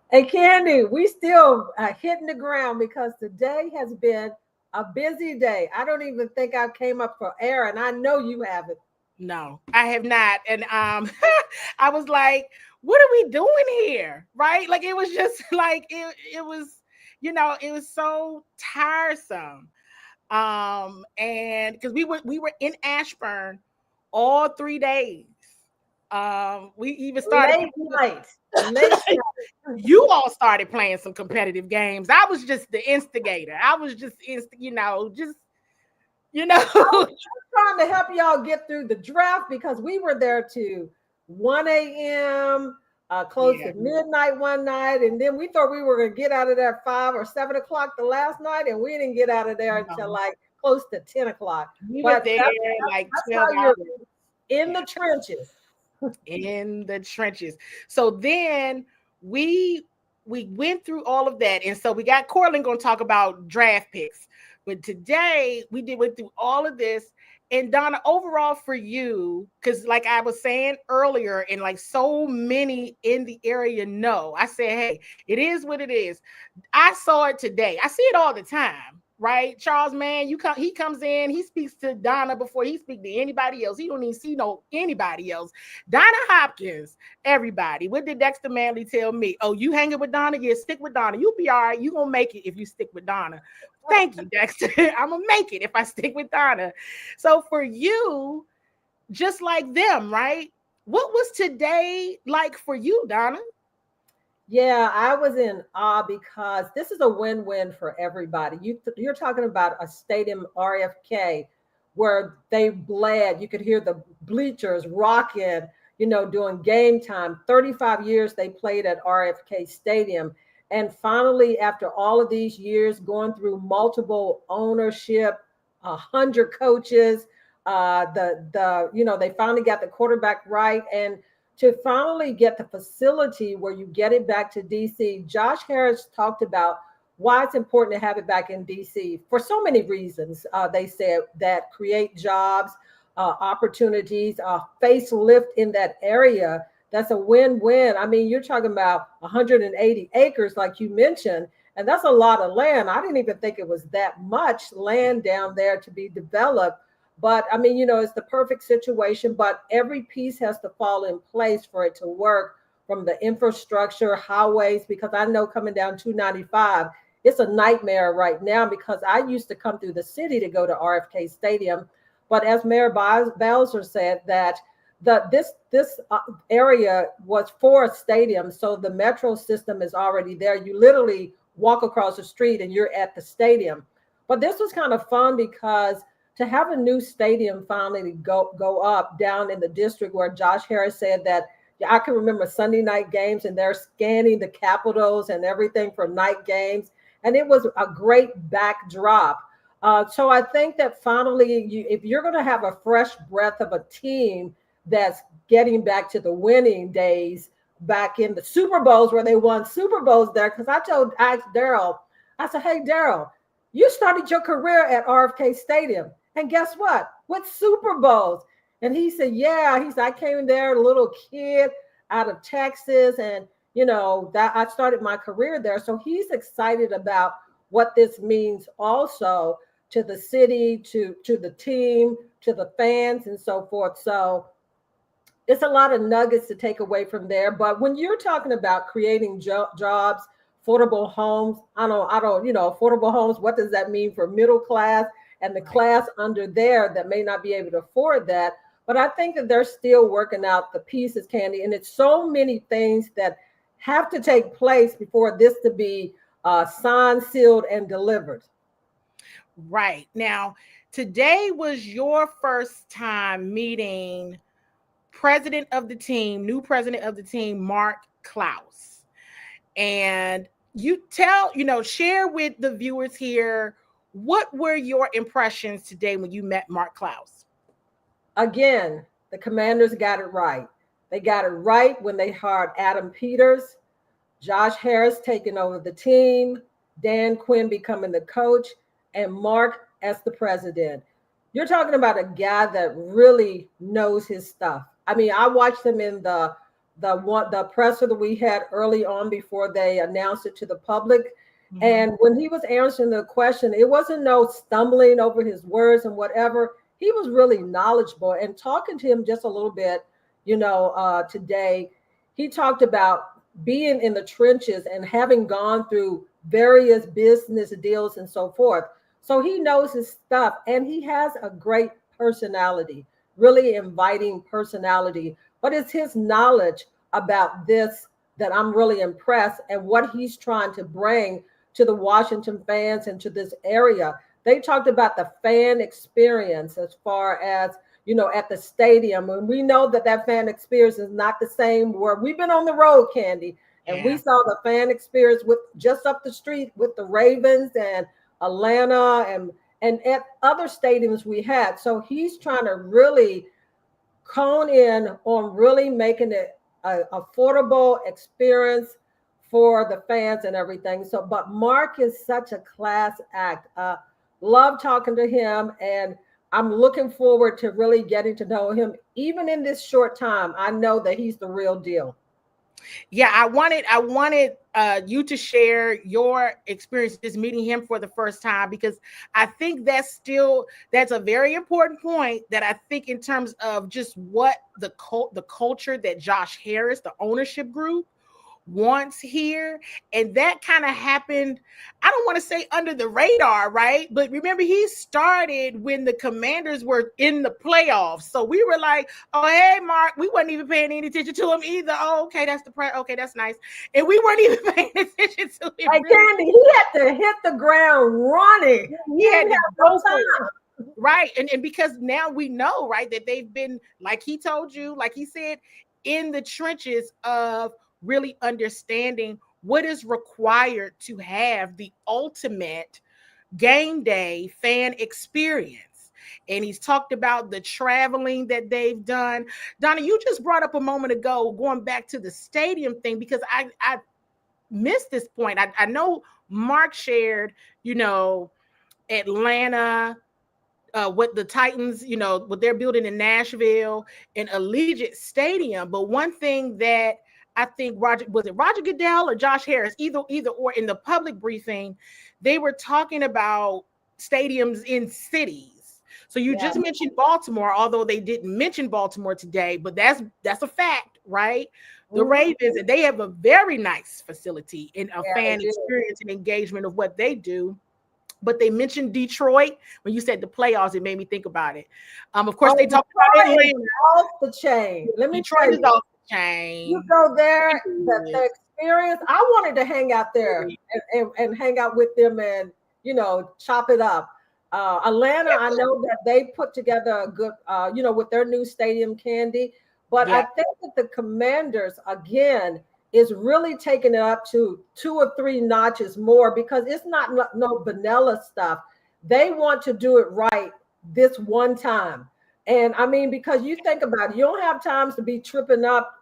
Hey, Candi, we still hitting the ground because today has been a busy day. I don't even think I came up for air, and I know you haven't. No, I have not. And I was like, what are we doing here? Right? Like, it was just like, it was, it was so tiresome. And because we were in Ashburn all 3 days. We even started late night. You all started playing some competitive games. I was just the instigator. I was just I was trying to help y'all get through the draft, because we were there to 1 a.m., close to midnight one night, and then we thought we were going to get out of there at 5 or 7 o'clock the last night, and we didn't get out of there until like close to 10 o'clock. We were there like 12 hours. In the trenches. In the trenches. So then we went through all of that, and so we got Cortland going to talk about draft picks. But today went through all of this. And Donna, overall for you, because like I was saying earlier, and like so many in the area know, I said, hey, it is what it is. I saw it today. I see it all the time, right? Charles, man, he comes in, he speaks to Donna before he speaks to anybody else. He don't even see anybody else. Donna Hopkins, everybody. What did Dexter Manley tell me? Oh, you hanging with Donna? Yeah, stick with Donna. You'll be all right. You're going to make it if you stick with Donna. Thank you, Dexter. I'm going to make it if I stick with Donna. So for you, just like them, right? What was today like for you, Donna? Yeah, I was in awe because this is a win-win for everybody. You're talking about a stadium, RFK, where they bled. You could hear the bleachers rocking. doing game time. 35 years they played at RFK Stadium. And finally, after all of these years, going through multiple ownership, 100 coaches, they finally got the quarterback right. And to finally get the facility where you get it back to DC, Josh Harris talked about why it's important to have it back in DC for so many reasons. They said that create jobs, opportunities, facelift in that area. That's a win-win. I mean, you're talking about 180 acres, like you mentioned, and that's a lot of land. I didn't even think it was that much land down there to be developed. But I mean, it's the perfect situation, but every piece has to fall in place for it to work, from the infrastructure, highways, because I know coming down 295, it's a nightmare right now because I used to come through the city to go to RFK Stadium. But as Mayor Bowser said, that this area was for a stadium, so the metro system is already there. You literally walk across the street and you're at the stadium. But this was kind of fun because to have a new stadium finally go up down in the district where Josh Harris said that, I can remember Sunday night games and they're scanning the Capitals and everything for night games. And it was a great backdrop. So I think that finally, if you're going to have a fresh breath of a team that's getting back to the winning days, back in the Super Bowls where they won Super Bowls there, because I asked Daryl, I said, hey, Daryl, you started your career at RFK Stadium. And guess what? With Super Bowls. And he said, yeah, I came there, a little kid out of Texas. And, that I started my career there. So he's excited about what this means also to the city, to the team, to the fans and so forth. So it's a lot of nuggets to take away from there. But when you're talking about creating jobs, affordable homes, affordable homes, what does that mean for middle class and the class under there that may not be able to afford that? But I think that they're still working out the pieces, Candi, and it's so many things that have to take place before this to be signed, sealed, and delivered. Right. Now, today was your first time meeting new president of the team, Mark Klaus. And share with the viewers here, what were your impressions today when you met Mark Klaus? Again, the Commanders got it right. They got it right when they hired Adam Peters, Josh Harris taking over the team, Dan Quinn becoming the coach, and Mark as the president. You're talking about a guy that really knows his stuff. I mean, I watched him in the presser that we had early on before they announced it to the public. Mm-hmm. And when he was answering the question, it wasn't no stumbling over his words and whatever. He was really knowledgeable. And talking to him just a little bit, today, he talked about being in the trenches and having gone through various business deals and so forth. So he knows his stuff, and he has a great personality, really inviting personality. But it's his knowledge about this that I'm really impressed, and what he's trying to bring to the Washington fans and to this area. They talked about the fan experience as far as, at the stadium. And we know that fan experience is not the same where we've been on the road, Candi, and we saw the fan experience with just up the street with the Ravens and Atlanta and at other stadiums we had. So he's trying to really hone in on really making it an affordable experience for the fans and everything. So, but Mark is such a class act. Love talking to him, and I'm looking forward to really getting to know him. Even in this short time, I know that he's the real deal. Yeah, I wanted you to share your experiences meeting him for the first time, because I think that's a very important point, that I think in terms of just what the culture that Josh Harris, the ownership group, wants here. And that kind of happened, I don't want to say under the radar, right? But remember, he started when the Commanders were in the playoffs. So we were like, oh, hey, Mark, we weren't even paying any attention to him either. Oh, okay, okay, that's nice. And we weren't even paying attention to him. Hey, Candi, he had to hit the ground running. He had to go time. Right. And because now we know, right, that they've been, like he told you, like he said, in the trenches of really understanding what is required to have the ultimate game day fan experience. And he's talked about the traveling that they've done. Donna, you just brought up a moment ago, going back to the stadium thing, because I missed this point. I know Mark shared, Atlanta, what the Titans, what they're building in Nashville and Allegiant Stadium. But one thing that I think Roger Goodell or Josh Harris, either or, in the public briefing, they were talking about stadiums in cities. So you just mentioned Baltimore, although they didn't mention Baltimore today, but that's a fact, right? The Ravens, they have a very nice facility and a fan experience and engagement of what they do. But they mentioned Detroit. When you said the playoffs, it made me think about it. Of course, they talked about Atlanta. Off the chain. Let me Detroit tell is you, off the chain. you go there, the experience. I wanted to hang out there and hang out with them and chop it up. Atlanta, I know that they put together a good, with their new stadium, Candi. But I think that the Commanders, again, is really taking it up to 2 or 3 notches more, because it's not no vanilla stuff. They want to do it right this one time. And I mean, because you think about it, you don't have times to be tripping up,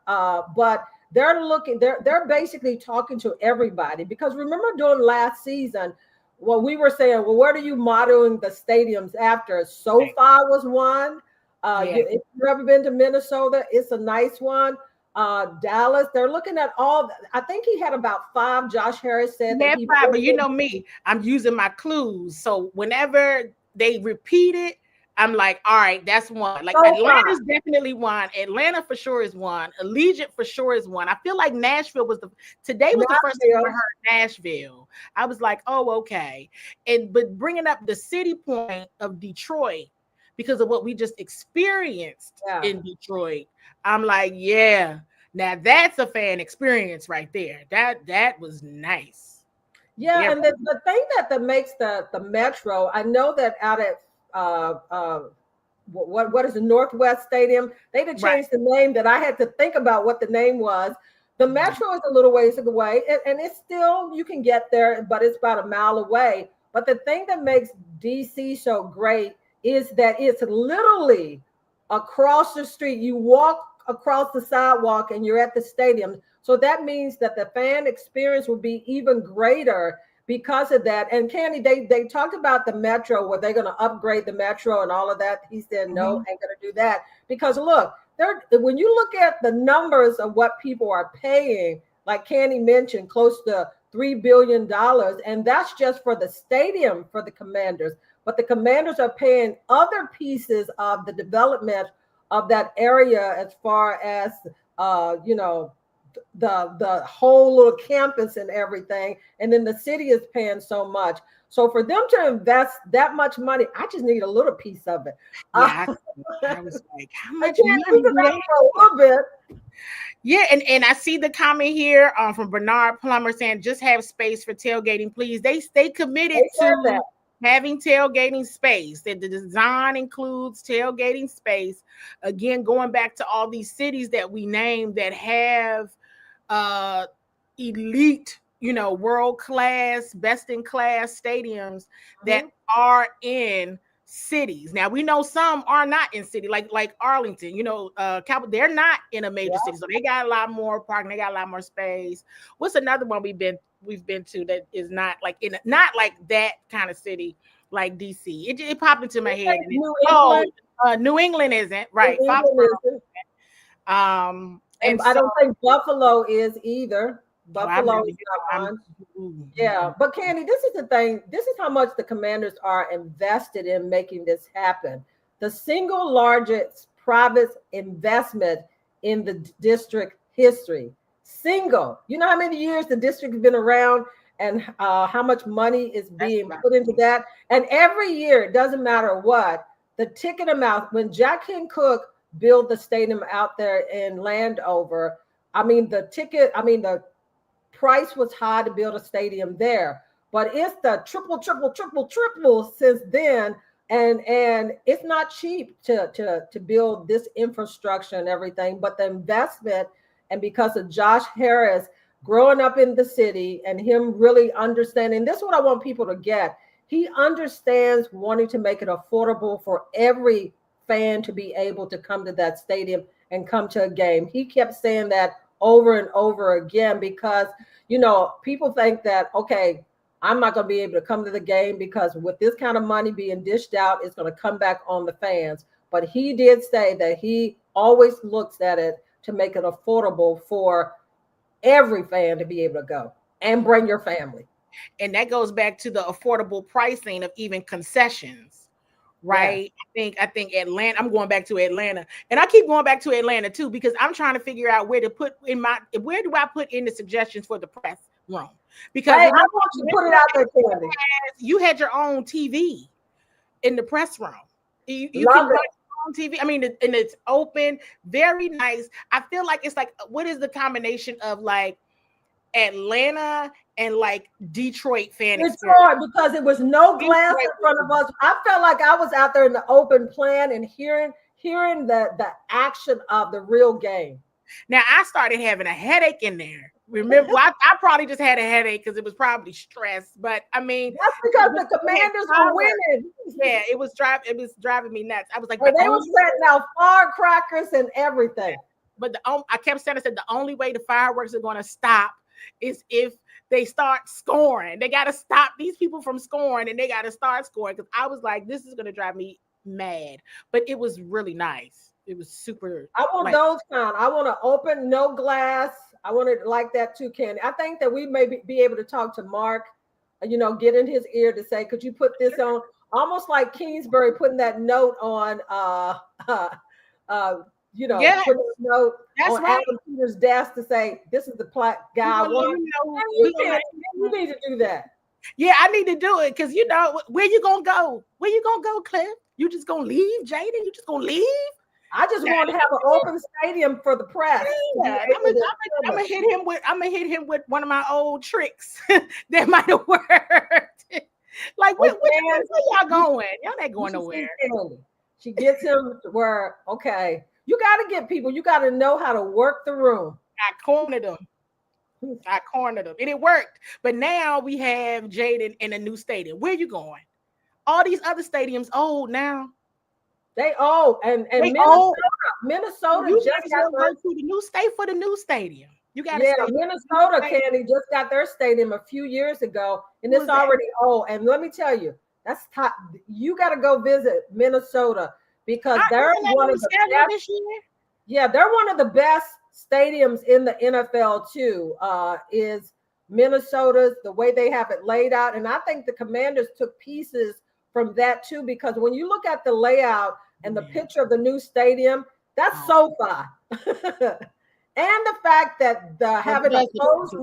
but they're basically talking to everybody. Because remember during last season, we were saying, well, what are you modeling the stadiums after? SoFi was one. If you've ever been to Minnesota, it's a nice one. Dallas, they're looking at all. I think he had about 5. Josh Harris said that he 5, but you know me, I'm using my clues. So whenever they repeat it, I'm like, all right, that's one. Like Atlanta's definitely one. Atlanta for sure is one. Allegiant for sure is one. I feel like Nashville was the first time I heard Nashville. I was like, oh, okay. But bringing up the city point of Detroit, because of what we just experienced in Detroit, I'm like, yeah, now that's a fan experience right there. That was nice. Yeah, and the thing that makes the Metro, I know that out at what is the Northwest Stadium, they had changed the name, that I had to think about what the name was. The Metro is a little ways away, and it's still, you can get there, but it's about a mile away. But the thing that makes DC so great is that it's literally across the street. You walk across the sidewalk and you're at the stadium. So that means that the fan experience will be even greater because of that. And Candi, they talked about the Metro, where they're going to upgrade the Metro and all of that. He said, no, ain't going to do that. Because look, when you look at the numbers of what people are paying, like Candi mentioned, close to $3 billion. And that's just for the stadium for the Commanders. But the Commanders are paying other pieces of the development of that area, as far as the whole little campus and everything. And then the city is paying so much. So for them to invest that much money, I just need a little piece of it. I was like, how much money? A little bit. Yeah, and I see the comment here from Bernard Plummer saying, just have space for tailgating, please. They committed to having tailgating space. That the design includes tailgating space. Again, going back to all these cities that we named that have elite, world-class, best-in-class stadiums that are in cities. Now we know some are not in city, like Arlington, they're not in a major city, so they got a lot more parking, they got a lot more space. What's another one we've been to that is not like not like that kind of city, like DC? It popped into my head. New England isn't right. And I don't think Buffalo is either. Buffalo is not one. Yeah, but Candi, this is the thing. This is how much the Commanders are invested in making this happen. The single largest private investment in the district history. Single. You know how many years the district has been around and how much money is being put into that? And every year, it doesn't matter what, the ticket amount, when Jack Ken Cook built the stadium out there in Landover, the price was high to build a stadium there, but it's the triple since then And it's not cheap to build this infrastructure and everything, but the investment, and because of Josh Harris growing up in the city and him really understanding, this is what I want people to get. He understands wanting to make it affordable for every fan to be able to come to that stadium and come to a game. He kept saying that over and over again because, people think that, okay, I'm not going to be able to come to the game because with this kind of money being dished out, it's going to come back on the fans. But he did say that he always looks at it to make it affordable for every fan to be able to go and bring your family. And that goes back to the affordable pricing of even concessions, right? Yeah. I think Atlanta, I'm going back to Atlanta, and I keep going back to Atlanta too, because I'm trying to figure out where do I put in the suggestions for the press room? Because I want you to put it out there, Candi. You had your own TV in the press room. You can watch your own TV. I mean, and it's open, very nice. I feel like it's like, what is the combination of like Atlanta and like Detroit fan experience? Because it was no glass in front of us. I felt like I was out there in the open plan and hearing the action of the real game. Now I started having a headache in there. Remember, I probably just had a headache because it was probably stress. But I mean, that's because the Commanders were winning. Yeah, it was driving me nuts. I was like, they were setting out firecrackers and everything. But I kept saying, I said the only way the fireworks are going to stop is if they start scoring. They got to stop these people from scoring, and they got to start scoring. Because I was like, this is going to drive me mad. But it was really nice. It was super. I want those kind. I want to open, no glass. I want it like that too, Candi. I think that we may be able to talk to Mark, get in his ear to say, could you put this on? Almost like Kingsbury putting that note on, putting a note on Adam Peters' desk to say, this is the guy I want. You need to do that. Yeah, I need to do it because, where you going to go? Where you going to go, Cliff? You just going to leave, Jaden? You just going to leave? I just want to have an open stadium for the press. Yeah, I'm gonna hit him with one of my old tricks that might have worked. Like, where y'all going? Y'all not going nowhere. She gets him to where, okay, you got to get people. You got to know how to work the room. I cornered them, and it worked. But now we have Jaden in a new stadium. Where you going? All these other stadiums old now. And Minnesota you just got to the new state for the new stadium. You got Minnesota, Candi, just got their stadium a few years ago, and it's already old. And let me tell you, that's top. You got to go visit Minnesota because they're one of the best. This year? Yeah, they're one of the best stadiums in the NFL too. Is Minnesota's, the way they have it laid out, and I think the Commanders took pieces from that too, because when you look at the layout and the picture of the new stadium, that's SoFi. And the fact that having a closed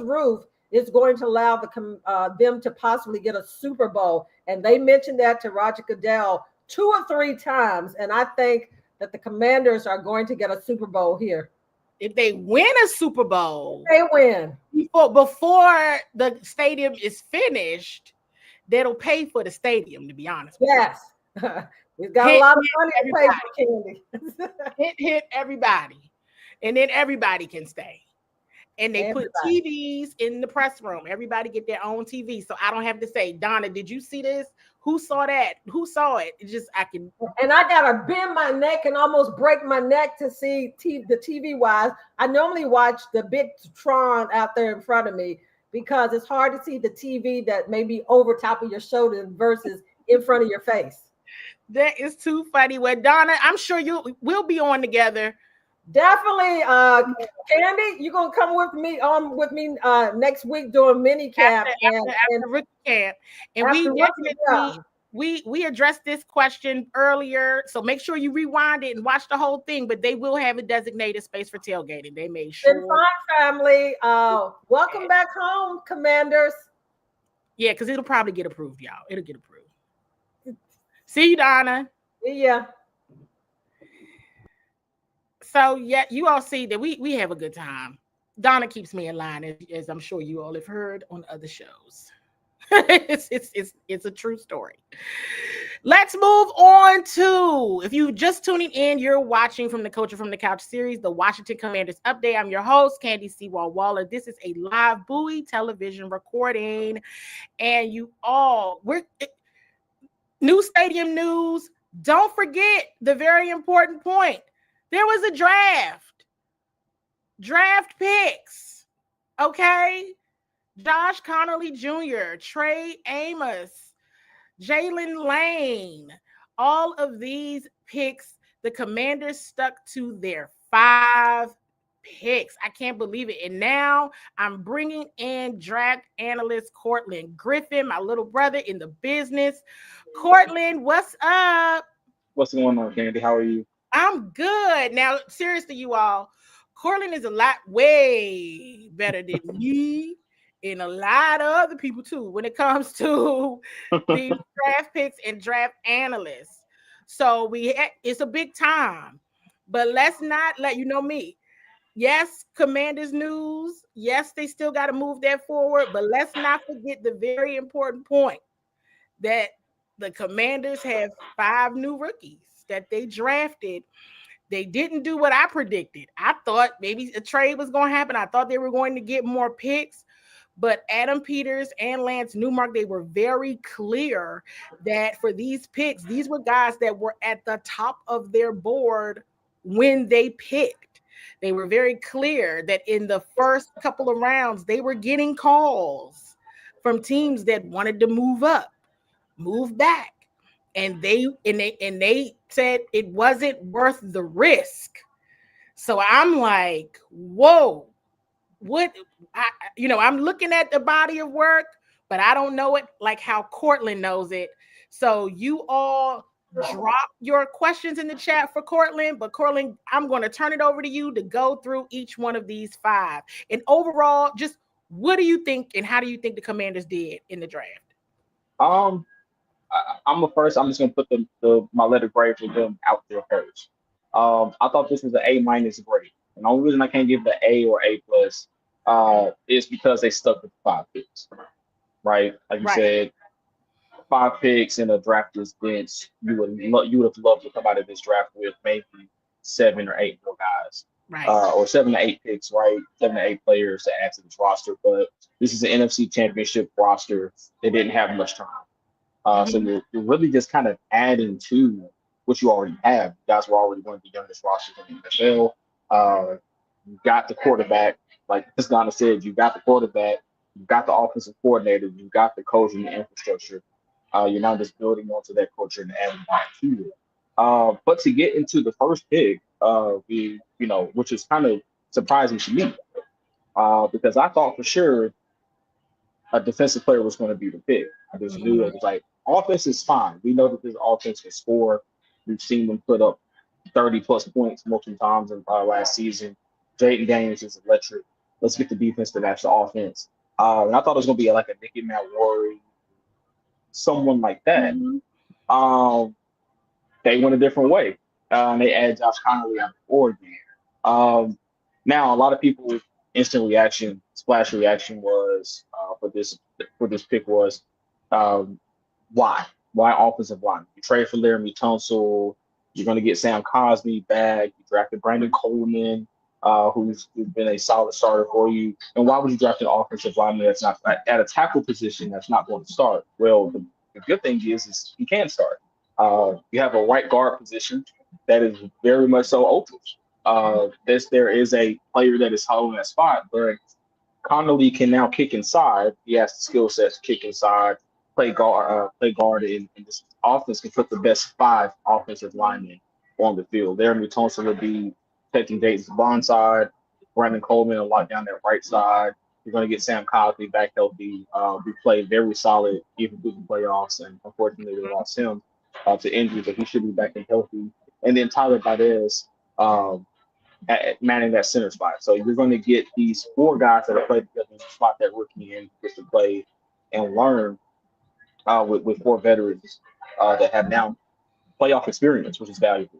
roof is going to allow them to possibly get a Super Bowl. And they mentioned that to Roger Goodell 2 or 3 times. And I think that the Commanders are going to get a Super Bowl here. If they win a Super Bowl, they win before the stadium is finished, that'll pay for the stadium, to be honest. Yes. We've got a lot of money to pay for, Candi. hit everybody. And then everybody can stay. And they put TVs in the press room. Everybody get their own TV. So I don't have to say, Donna, did you see this? Who saw that? Who saw it? It's just, I can. And I got to bend my neck and almost break my neck to see the TV wise. I normally watch the big Tron out there in front of me, because it's hard to see the TV that may be over top of your shoulder versus in front of your face. That is too funny. Well, Donna, I'm sure we'll be on together. Definitely. Candi, you're going to come with me next week doing mini camp. After rookie camp. And we addressed this question earlier, so make sure you rewind it and watch the whole thing, but they will have a designated space for tailgating. They made sure. Been fine, family. Welcome back home, Commanders. Yeah, because it'll probably get approved, y'all. It'll get approved. See you, Donna. See ya. So, yeah, you all see that we have a good time. Donna keeps me in line, as I'm sure you all have heard on other shows. It's a true story. Let's move on to, if you just tuning in, you're watching from the Culture from the Couch series, the Washington Commanders Update. I'm your host, Candi CWall Waller. This is a live Bowie television recording, and we're new stadium news. Don't forget the very important point. There was a draft picks. Okay, Josh Connolly Jr., Trey Amos, Jalen Lane, all of these picks, the Commanders stuck to their 5 picks. I can't believe it. And now I'm bringing in draft analyst Cortland Griffin, my little brother in the business. Cortland, what's up? What's going on, Candi? How are you? I'm good. Now, seriously, you all, Cortland is a lot way better than me and a lot of other people too when it comes to the draft picks and draft analysts. So it's a big time, but let's not let you know me. Yes, Commanders news. Yes, they still got to move that forward, but let's not forget the very important point that the Commanders have 5 new rookies that they drafted. They didn't do what I predicted. I thought maybe a trade was going to happen. I thought they were going to get more picks. But Adam Peters and Lance Newmark, they were very clear that for these picks, these were guys that were at the top of their board when they picked. They were very clear that in the first couple of rounds, they were getting calls from teams that wanted to move up, move back. And they said it wasn't worth the risk. So I'm like, whoa. I'm looking at the body of work, but I don't know it like how Cortland knows it. So you all drop your questions in the chat for Cortland, but Cortland, I'm going to turn it over to you to go through each one of these 5. And overall, just what do you think and how do you think the Commanders did in the draft? I'm just gonna put my letter grade for them out there first. I thought this was an A- grade, and the only reason I can't give the A or A plus is because they stuck with 5 picks, right? Like you said, 5 picks in a drafter's bench. You would have loved to come out of this draft with maybe 7 or 8 more guys, right? Or 7 to 8 picks, right? 7 to 8 players to add to this roster. But this is an NFC Championship roster. They didn't have much time. So you're really just kind of adding to what you already have. You guys were already one of the youngest rosters in the NFL. You got the quarterback, like as Donna said, you got the quarterback, you got the offensive coordinator, you got the coach and the infrastructure. You're now just building onto that culture and adding on to it. But to get into the first pick, which is kind of surprising to me, because I thought for sure a defensive player was going to be the pick. I just knew it was like, offense is fine. We know that this offense can score. We've seen them put up 30-plus points multiple times in last season. Jaden Daniels is electric. Let's get the defense to match the offense. And I thought it was going to be like a Nicky Mallory, someone like that. They went a different way. And they added Josh Connolly out of Oregon. Now, a lot of people splash reaction was for this pick was why offensive line? You trade for Laramie Tunsil, you're going to get Sam Cosmi back. You drafted Brandon Coleman, who's been a solid starter for you. And why would you draft an offensive lineman that's not at a tackle position that's not going to start? Well, the good thing is he can start. You have a right guard position that is very much so open. There is a player that is holding that spot, but Connolly can now kick inside. He has the skill set to kick inside, play guard, and this offense can put the best 5 offensive linemen on the field. Laramie Tunsil will be taking Dayton's blind side. Brandon Coleman will lock down that right side. You're going to get Sam Cosmi back healthy. We played very solid even through the playoffs, and unfortunately we lost him to injury, but he should be back and healthy. And then Tyler Baez manning that center spot. So you're going to get these 4 guys that have played together in the spot that rookie in just to play and learn with 4 veterans that have now playoff experience, which is valuable.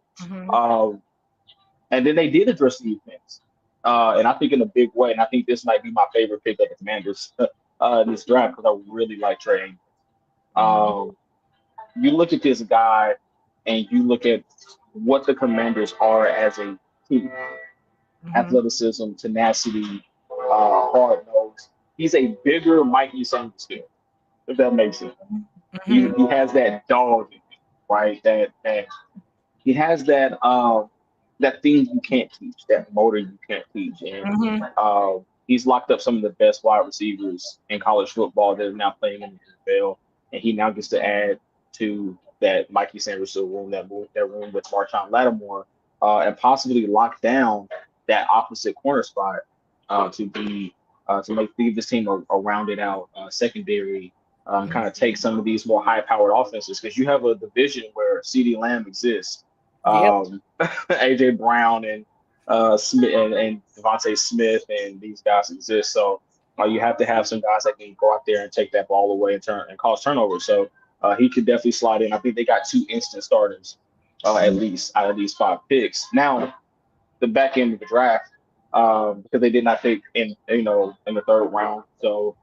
And then they did address the defense. And I think in a big way, and I think this might be my favorite pick of the Commanders in this draft because I really like Trey. You look at this guy and you look at what the Commanders are as a team: athleticism, tenacity, hard nose. He's a bigger Mikey Sandusky, if that makes sense. He has that dog in him, right? That he has that thing you can't teach, that motor you can't teach. And he's locked up some of the best wide receivers in college football that are now playing in the NFL. And he now gets to add to that Mikey Sanderson room, that room with Marshawn Lattimore, and possibly lock down that opposite corner spot to make this team a rounded out secondary, kind of take some of these more high powered offenses, because you have a division where CeeDee Lamb exists, AJ Brown and Smith and Devontae Smith and these guys exist. So you have to have some guys that can go out there and take that ball away and cause turnovers. So he could definitely slide in. I think they got 2 instant starters at least out of these 5 picks. Now, the back end of the draft, because they did not take in the 3rd round. So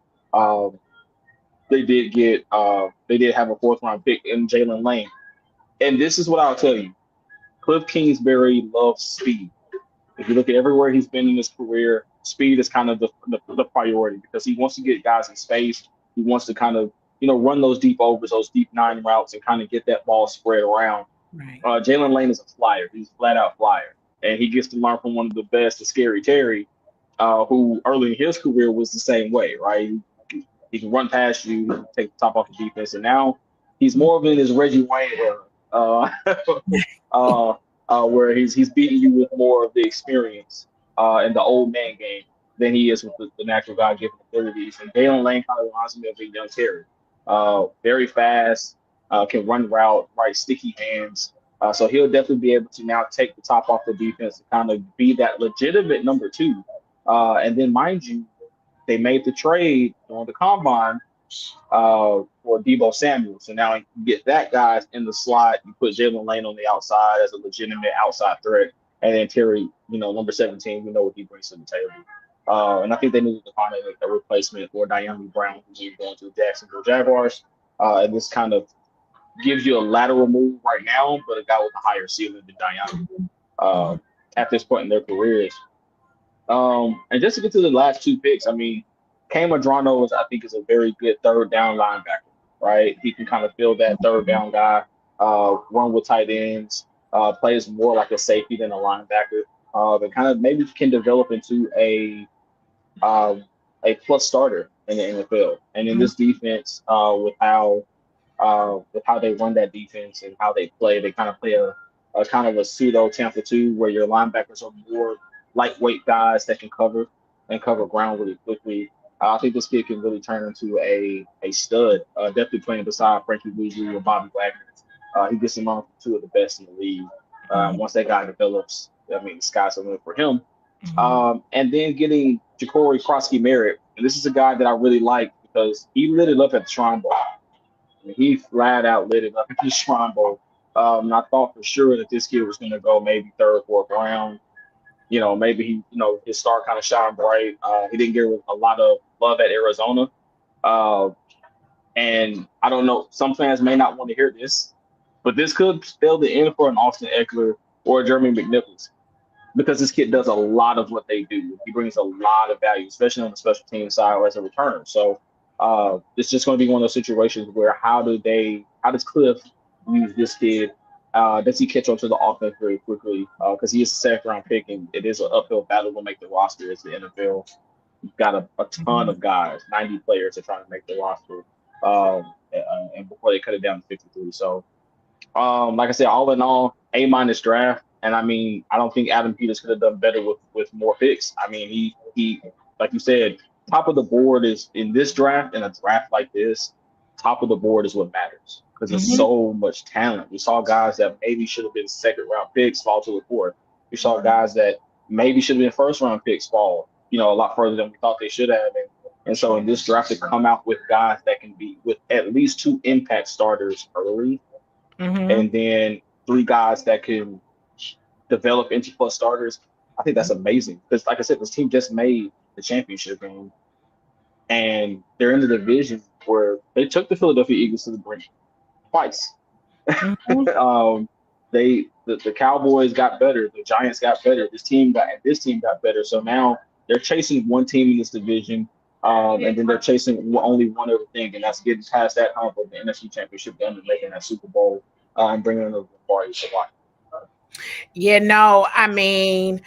they did have a 4th round pick in Jalen Lane. And this is what I'll tell you: Cliff Kingsbury loves speed. If you look at everywhere he's been in his career, speed is kind of the priority, because he wants to get guys in space. He wants to kind of, run those deep overs, those deep 9 routes, and kind of get that ball spread around. Right. Jalen Lane is a flyer. He's a flat out flyer. And he gets to learn from one of the best, Scary Terry, who early in his career was the same way, right? He can run past you, take the top off the defense. And now he's more of in his Reggie Wayne era, where he's beating you with more of the experience in the old man game than he is with the natural God-given abilities. And Jalen Lane kind of reminds me of a young Terry. Very fast, can run route, right, sticky hands. So he'll definitely be able to now take the top off the defense and kind of be that legitimate number 2. And then, mind you, they made the trade on the combine for Deebo Samuel. So now you get that guy in the slot. You put Jalen Lane on the outside as a legitimate outside threat. And then Terry, number 17, we know what he brings to the table. And I think they needed to find a replacement for Diami Brown, who's going to the Jacksonville Jaguars. And this kind of gives you a lateral move right now, but a guy with a higher ceiling than Diami at this point in their careers. And just to get to the last 2 picks, I mean, Cam Madrano I think is a very good 3rd down linebacker, right? He can kind of fill that 3rd down guy, run with tight ends, plays more like a safety than a linebacker, but kind of maybe can develop into a plus starter in the NFL. And in this defense, with how they run that defense and how they play, they kind of play a kind of a pseudo Tampa 2, where your linebackers are more lightweight guys that can cover ground really quickly. I think this kid can really turn into a stud, definitely playing beside Frankie Louis or Bobby Wagner. He gets him on 2 of the best in the league. Once that guy develops, I mean, the sky's the limit for him. And then getting Ja'Cory Krosky-Merritt, and this is a guy that I really like because he lit it up at the Shrine Bowl. I mean, he flat out lit it up at the Shrine Bowl. And I thought for sure that this kid was going to go maybe 3rd, 4th round. Maybe he, his star kind of shine bright. He didn't get a lot of love at Arizona. And I don't know, some fans may not want to hear this, but this could spell the end for an Austin Eckler or a Jeremy McNichols, because this kid does a lot of what they do. He brings a lot of value, especially on the special team side or as a returner. So it's just going to be one of those situations where how does Cliff use this kid? Does he catch on to the offense very quickly? Because he is a 2nd round pick, and it is an uphill battle to make the roster as the NFL. You've got a ton of guys, 90 players are trying to make the roster, and before they cut it down to 53. So, like I said, all in all, A- draft. And I mean, I don't think Adam Peters could have done better with more picks. I mean, he like you said, top of the board is in this draft, in a draft like this, top of the board is what matters, because there's so much talent. We saw guys that maybe should have been 2nd round picks fall to the 4th. We saw guys that maybe should have been 1st round picks fall, a lot further than we thought they should have. And so in this draft, to come out with guys that can be with at least 2 impact starters early, and then 3 guys that can develop into plus starters, I think that's amazing. Because like I said, this team just made the championship game. and they're in the division where they took the Philadelphia Eagles to the brink twice. Mhm. The Cowboys got better, the Giants got better, this team got better. So now they're chasing one team in this division, and then they're chasing only one other thing, and that's getting past that hump of the NFC Championship game and making that Super Bowl and bringing in the party to life. Yeah, no, I mean,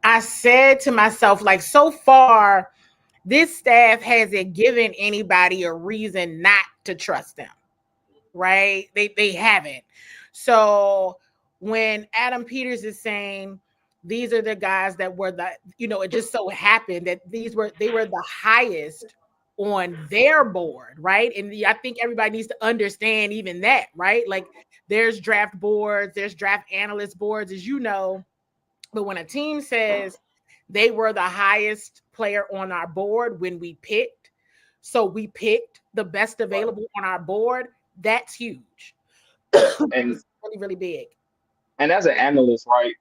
I said to myself, like, so far, this staff hasn't given anybody a reason not to trust them, right? They haven't. So when Adam Peters is saying these are the guys that were it just so happened that they were the highest on their board, right? And I think everybody needs to understand even that, right? Like there's draft boards, there's draft analyst boards, as you know. But when a team says they were the highest player on our board when we picked, so we picked the best available on our board, that's huge. And It's really, really big. and as an analyst, right,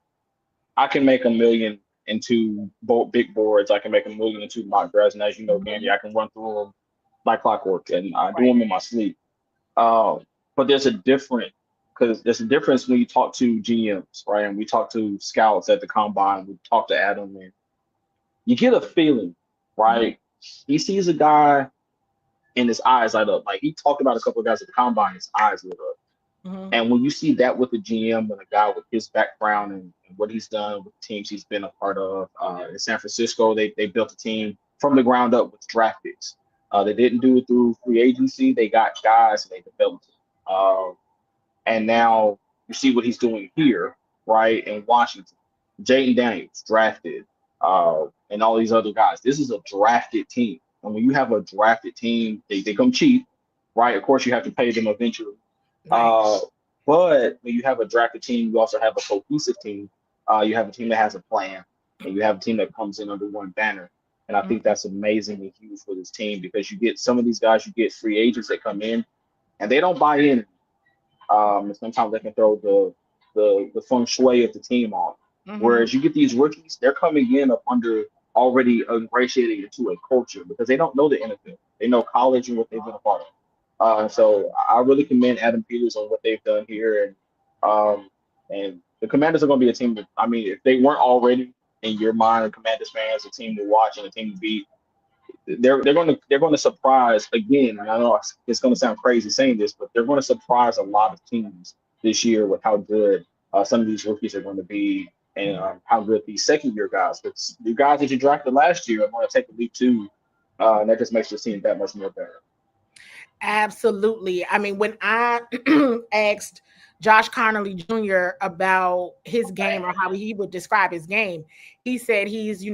I can make a million into big boards. I can make a million into mock drafts, and as you know, Candy, I can run through them like clockwork, and I do them in my sleep. But there's a difference when you talk to GMs, right? And we talk to scouts at the combine. We talk to Adam, and you get a feeling, right? He sees a guy, and his eyes light up. Like he talked about a couple of guys at the combine, his eyes lit up. Mhm. And when you see that with a GM and a guy with his background and what he's done with the teams he's been a part of in San Francisco, they built a team from the ground up with draft picks. They didn't do it through free agency. They got guys and they developed it. And now you see what he's doing here, right, in Washington. Jaden Daniels, drafted, and all these other guys. This is a drafted team. And when you have a drafted team, they come cheap, right? Of course, you have to pay them eventually. Right. But when you have a drafted team, you also have a cohesive team. You have a team that has a plan, and you have a team that comes in under one banner. And I think that's amazingly huge for this team because you get some of these guys, you get free agents that come in, and they don't buy in. And sometimes they can throw the feng shui of the team off. Mhm. Whereas you get these rookies, they're coming in up under already ingratiated into a culture because they don't know the NFL. They know college and what they've been a part of. So I really commend Adam Peters on what they've done here, and the Commanders are going to be a team that, I mean, if they weren't already in your mind, Commanders fans, a team to watch and a team to beat, they're going to surprise again. And I know it's going to sound crazy saying this, but they're going to surprise a lot of teams this year with how good some of these rookies are going to be, and how good these second year guys. Because the guys that you drafted last year are going to take a leap too, and that just makes the team that much more better. Absolutely. I mean, when I asked Josh Connolly Jr. about his game or how he would describe his game, he said he's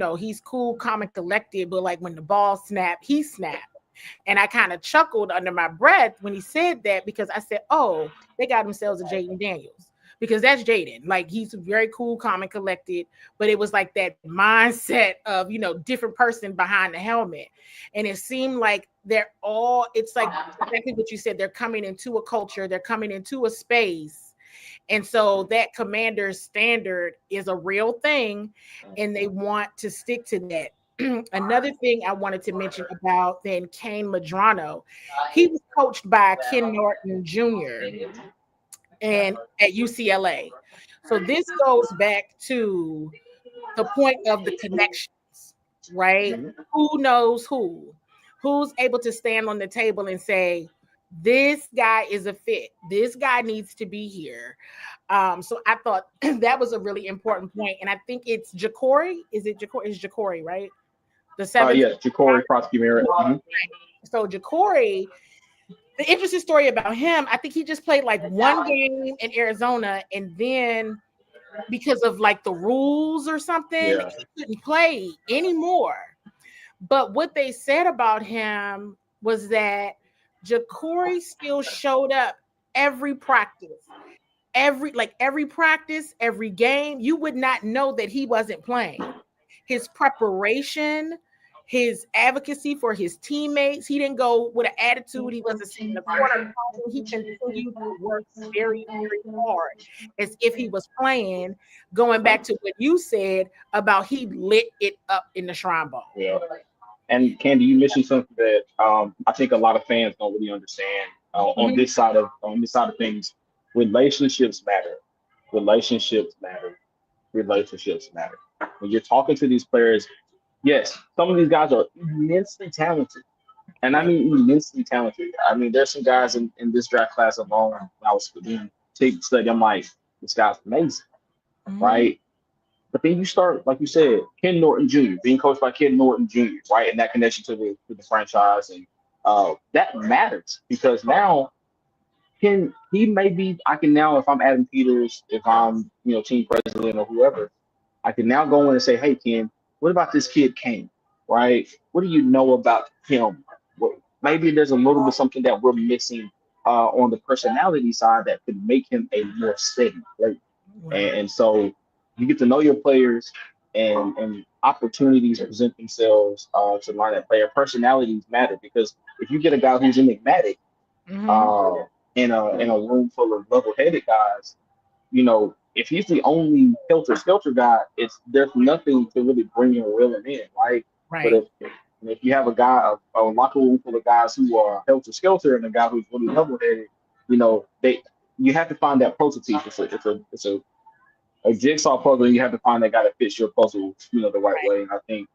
cool, calm, and collected, but like when the ball snapped, he snapped. And I kind of chuckled under my breath when he said that because I said, oh, they got themselves a Jaden Daniels. Because that's Jaden. Like he's very cool, calm, and collected, but it was like that mindset of, different person behind the helmet. And it seemed like it's like exactly what you said. They're coming into a culture, they're coming into a space. And so that commander's standard is a real thing, and they want to stick to that. Another thing I wanted to mention about then Kane Madrano, he was coached by Ken Norton Jr. and at UCLA. So this goes back to the point of the connections, right? Who knows who? Who's able to stand on the table and say, this guy is a fit. This guy needs to be here. So I thought that was a really important point. And I think it's Ja'Cory. Is it Ja'Cory? It's Ja'Cory, right? The seventh. Yeah, Ja'Cory Prosky-Merritt. So Ja'Cory, the interesting story about him, I think he just played like one game in Arizona, and then because of like the rules or something, he couldn't play anymore. But what they said about him was that Ja'Cory still showed up every practice. Every practice, every game, you would not know that he wasn't playing. His preparation, his advocacy for his teammates, he didn't go with an attitude. He wasn't sitting in the corner. He continued to work very, very hard as if he was playing, going back to what you said about he lit it up in the Shrine Bowl. Yeah. And Candy, you mentioned something that I think a lot of fans don't really understand on this side of things. Relationships matter. Relationships matter. Relationships matter. When you're talking to these players, yes, some of these guys are immensely talented. And I mean immensely talented. I mean, there's some guys in this draft class alone. When I was doing tape study, I'm like, this guy's amazing, right? But then you start, like you said, Ken Norton Jr., being coached by Ken Norton Jr., right? And that connection to the franchise. And that matters because now he may be, I can now, if I'm Adam Peters, if I'm, team president or whoever, I can now go in and say, hey, Ken, what about this kid Kane, right? What do you know about him? Well, maybe there's a little bit something that we're missing on the personality side that could make him a more steady, right? And so you get to know your players and opportunities present themselves to learn that player. Personalities matter because if you get a guy who's enigmatic in a room full of level-headed guys, if he's the only helter-skelter guy, there's nothing to really bring him or reel him in, right? Right. But if you have a guy, a locker room full of guys who are helter-skelter and a guy who's really level-headed, you have to find that prototype. It's a jigsaw puzzle. You have to find that guy that fits your puzzle, the right way. And I think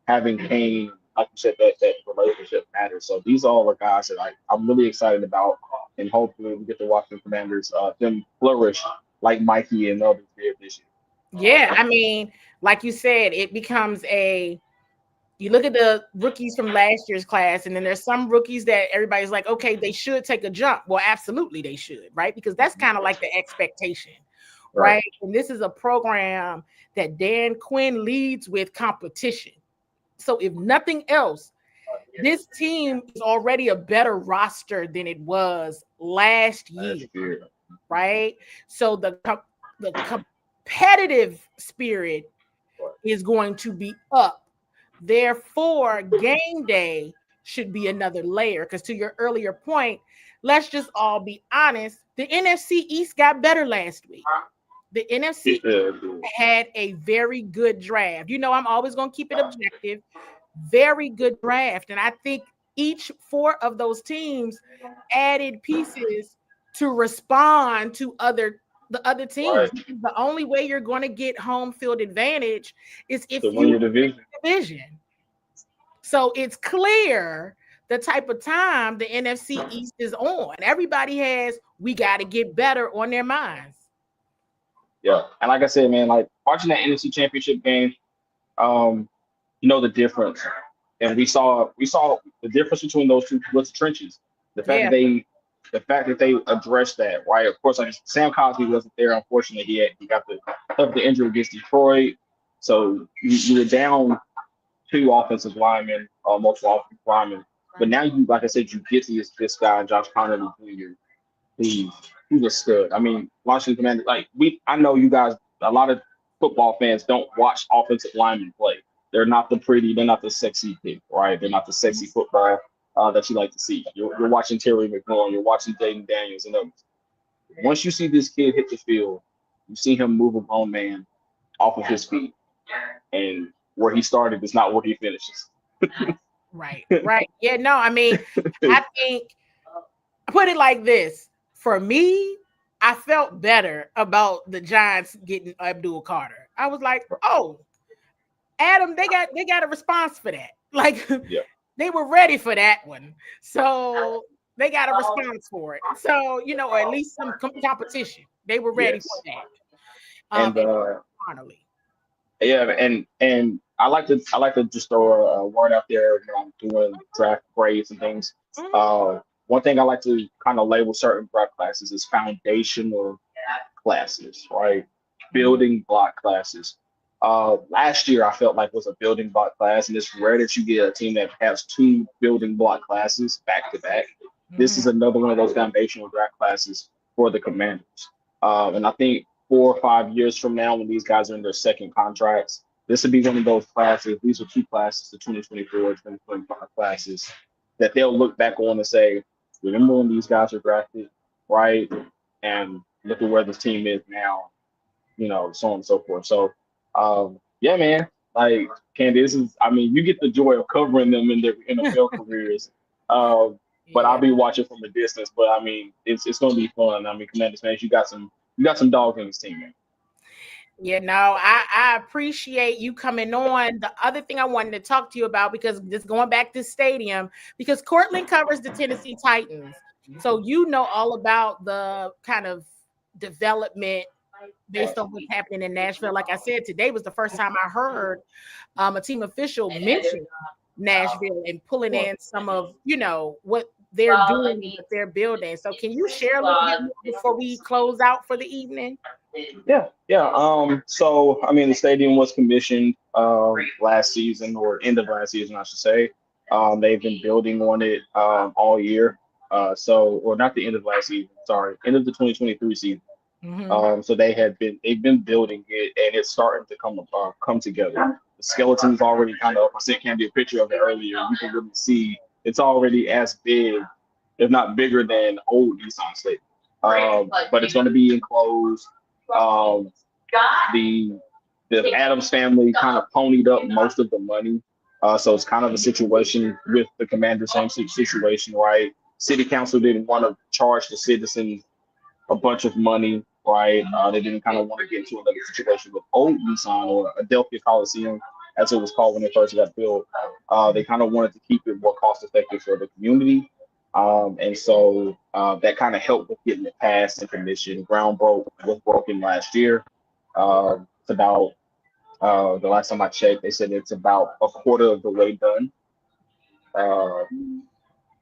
having Kane, like you said, that relationship matters. So these all are guys that I'm really excited about, and hopefully we get to watch the Commanders them flourish like Mikey and others did this year. Yeah, I mean, like you said, it becomes you look at the rookies from last year's class, and then there's some rookies that everybody's like, okay, they should take a jump. Well, absolutely they should, right? Because that's kind of like the expectation, right? And this is a program that Dan Quinn leads with competition. So if nothing else, this team is already a better roster than it was last year, right? So the competitive spirit is going to be up. Therefore, game day should be another layer. Because to your earlier point, let's just all be honest. The NFC East got better last week. The NFC had a very good draft. I'm always going to keep it objective. Very good draft. And I think each 4 of those teams added pieces to respond to the other teams. The only way you're going to get home field advantage is if you win your division. So it's clear the type of time the NFC East is on. Everybody we got to get better on their minds. Yeah. And like I said, man, like watching that NFC Championship game, the difference. And we saw the difference between those two was the trenches. The fact that they addressed that, right? Of course, like Sam Cosby wasn't there. Unfortunately, he got the injury against Detroit. So you were down 2 offensive linemen, multiple offensive linemen. But now like I said, you get to this guy, Josh Connolly Jr. He was good. I mean, Washington Commanders, I know you guys, a lot of football fans don't watch offensive linemen play. They're not the sexy pick, right? They're not the sexy football that you like to see. You're watching Terry McMillan, you're watching Jaden Daniels and others. Once you see this kid hit the field, you see him move a grown man off of his feet. And where he started is not where he finishes. Right. Yeah, no, I mean, I think, I put it like this. For me, I felt better about the Giants getting Abdul Carter. I was like, oh, Adam, they got a response for that. They were ready for that one. So they got a response for it. So, or at least some competition. They were ready for that. Finally. Yeah, and I like to just throw a word out there when I'm doing draft grades and things. One thing I like to kind of label certain draft classes is foundational classes, right? Building block classes. Last year I felt like was a building block class, and it's rare that you get a team that has 2 building block classes back to back. This is another one of those foundational draft classes for the Commanders. And I think 4 or 5 years from now, when these guys are in their second contracts, this would be one of those classes. These are 2 classes, the 2024, 2025 classes, that they'll look back on and say, remember when these guys were drafted, right? And look at where this team is now, so on and so forth. So, yeah, man, Like, Candy, I mean, you get the joy of covering them in their NFL careers. But I'll be watching from a distance. But I mean, it's going to be fun. I mean, Commanders fans, you got some dogs in this team, man. Yeah, no, I appreciate you coming on. The other thing I wanted to talk to you about, because just going back to stadium, because Cortland covers the Tennessee Titans. So you know all about the kind of development based on what's happening in Nashville. Like I said, today was the first time I heard a team official mention Nashville and pulling in some of, what they're doing, what they're building. So can you share a little bit more before we close out for the evening? Yeah. So I mean, the stadium was commissioned last season, or end of last season, I should say. They've been building on it all year. Or not the end of last season. Sorry, end of the 2023 season. So they've been building it, and it's starting to come together. The skeleton's already kind of. I sent Candy a picture of it earlier. You can really see it's already as big, if not bigger, than old Nissan Stadium. But it's going to be enclosed. The Adams family kind of ponied up most of the money. So it's kind of a situation with the Commanders, same situation, right? City council didn't want to charge the citizens a bunch of money, right? They didn't kind of want to get into another situation with old Nissan, or Adelphia Coliseum, as it was called when it first got built. They kind of wanted to keep it more cost effective for the community. And so that kind of helped with getting it passed and commissioned. Ground was broken last year. It's about, the last time I checked, they said it's about a quarter of the way done.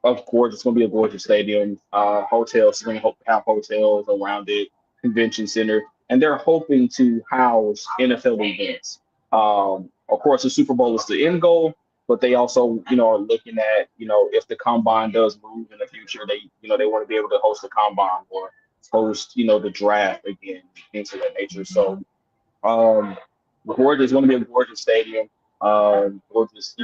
Of course, it's going to be a gorgeous stadium. Hotels, they're going to have hotels around it, convention center, and they're hoping to house NFL events. Of course, the Super Bowl is the end goal, but they also, are looking at, if the combine does move in the future, they want to be able to host the combine or host, the draft again, things of that nature. So, gorgeous. It's going to be a gorgeous stadium, gorgeous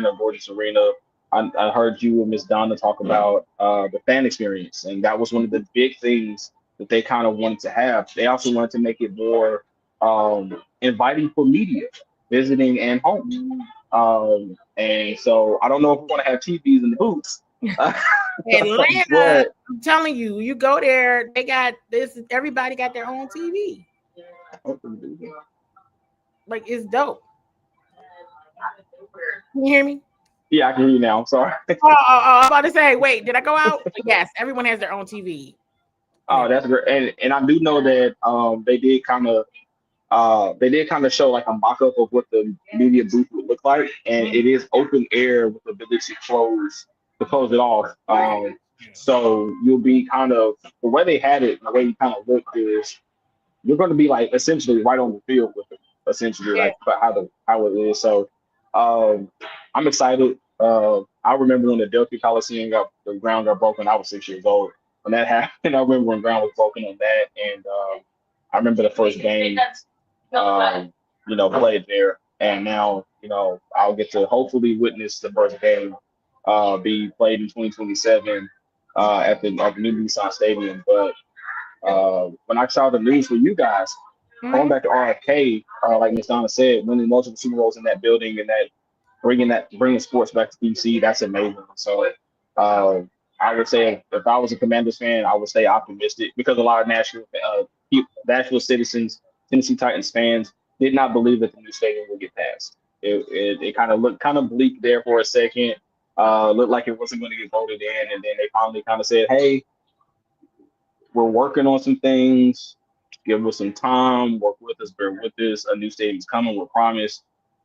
arena. I heard you and Miss Donna talk about the fan experience, and that was one of the big things that they kind of wanted to have. They also wanted to make it more inviting for media, visiting and home. And so I don't know if we're going to have TVs in the booths. Atlanta, but, I'm telling you, you go there, they got this. Everybody got their own TV. Like, it's dope. Can you hear me? Yeah, I can hear you now. I'm sorry. I'm about to say, wait, did I go out? Yes, everyone has their own TV. Oh, that's great. And I do know that they did kind of show like a mock-up of what the media booth would look like, and it is open air with the ability to close it off. So you'll be kind of, the way they had it, the way you kind of look is you're going to be like essentially right on the field with it, essentially, like how it is. So I'm excited. I remember when the Adelphia Coliseum the ground got broken. I was 6 years old when that happened. I remember when ground was broken on that, and I remember the first game, played there, and now I'll get to hopefully witness the first game be played in 2027 at the new Nissan Stadium. But when I saw the news for you guys, going back to RFK, like Ms. Donna said, winning multiple Super Bowls in that building and bringing sports back to DC, that's amazing. So I would say if I was a Commanders fan, I would stay optimistic, because a lot of Nashville citizens, Tennessee Titans fans, did not believe that the new stadium would get passed. It kind of looked kind of bleak there for a second. Looked like it wasn't going to get voted in, and then they finally kind of said, "Hey, we're working on some things. Give us some time. Work with us. Bear with us. A new stadium's coming. We're promised."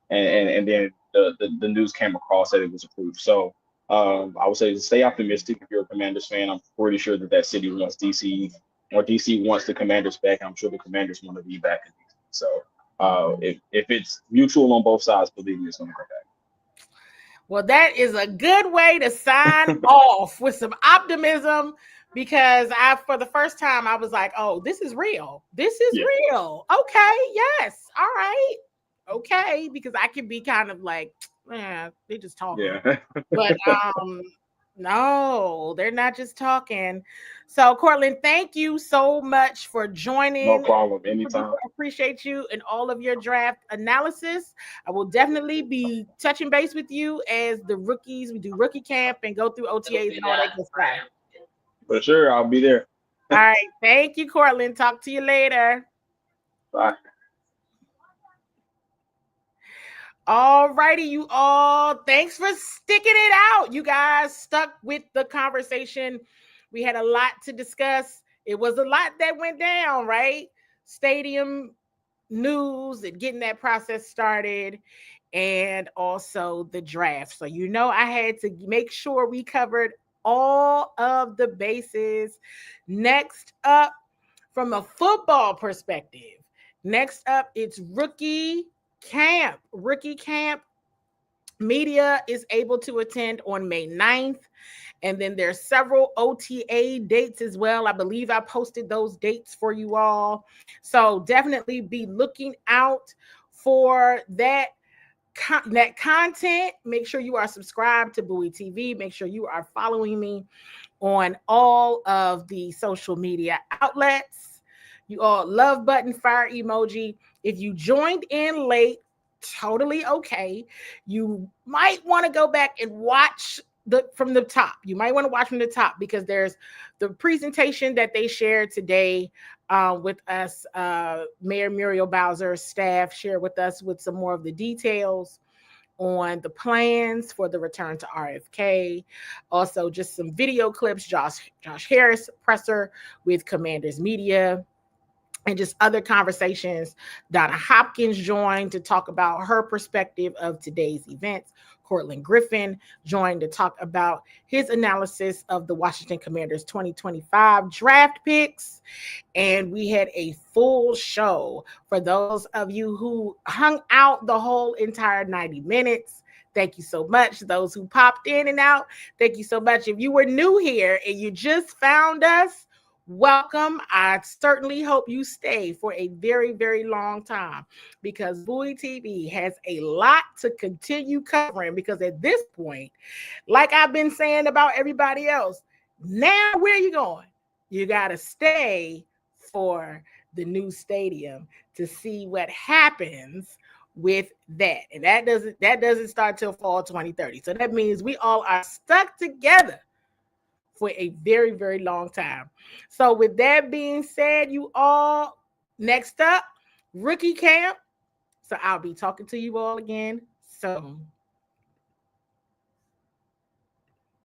And then the news came across that it was approved. So I would say stay optimistic if you're a Commanders fan. I'm pretty sure that city wants DC, or DC wants the Commanders back. I'm sure the Commanders want to be back in DC. So if it's mutual on both sides, believe me, it's going to come back. Well, that is a good way to sign off with some optimism, because for the first time, I was like, oh, this is real. This is real. Okay. Yes. All right. Okay. Because I can be kind of like, they just talking. Yeah. But No, they're not just talking. So, Cortland, thank you so much for joining. No problem. Anytime. Appreciate you and all of your draft analysis. I will definitely be touching base with you as the rookies. We do rookie camp and go through OTAs and all that good stuff. For sure, I'll be there. All right. Thank you, Cortland. Talk to you later. Bye. All righty, you all. Thanks for sticking it out. You guys stuck with the conversation. We had a lot to discuss. It was a lot that went down, right? Stadium news and getting that process started, and also the draft. So, I had to make sure we covered all of the bases. Next up, from a football perspective, next up, it's rookie camp. Rookie camp media is able to attend on May 9th. And then there's several OTA dates as well. I believe I posted those dates for you all. So definitely be looking out for that content. Make sure you are subscribed to Bowie TV. Make sure you are following me on all of the social media outlets. You all love button, fire emoji. If you joined in late, totally okay. You might want to go back and watch from the top. You might want to watch from the top because there's the presentation that they shared today with us. Mayor Muriel Bowser's staff shared with us with some more of the details on the plans for the return to RFK. Also, just some video clips, Josh Harris presser with Commanders Media, and just other conversations. Donna Hopkins joined to talk about her perspective of today's events. Cortland Griffin joined to talk about his analysis of the Washington Commanders 2025 draft picks. And we had a full show for those of you who hung out the whole entire 90 minutes. Thank you so much. Those who popped in and out, thank you so much. If you were new here and you just found us, welcome. I certainly hope you stay for a very, very long time because Bowie TV has a lot to continue covering because at this point, like I've been saying about everybody else, now where are you going? You got to stay for the new stadium to see what happens with that. And that doesn't start till fall 2030. So that means we all are stuck together for a very, very long time. So with that being said, you all, next up, rookie camp. So I'll be talking to you all again soon.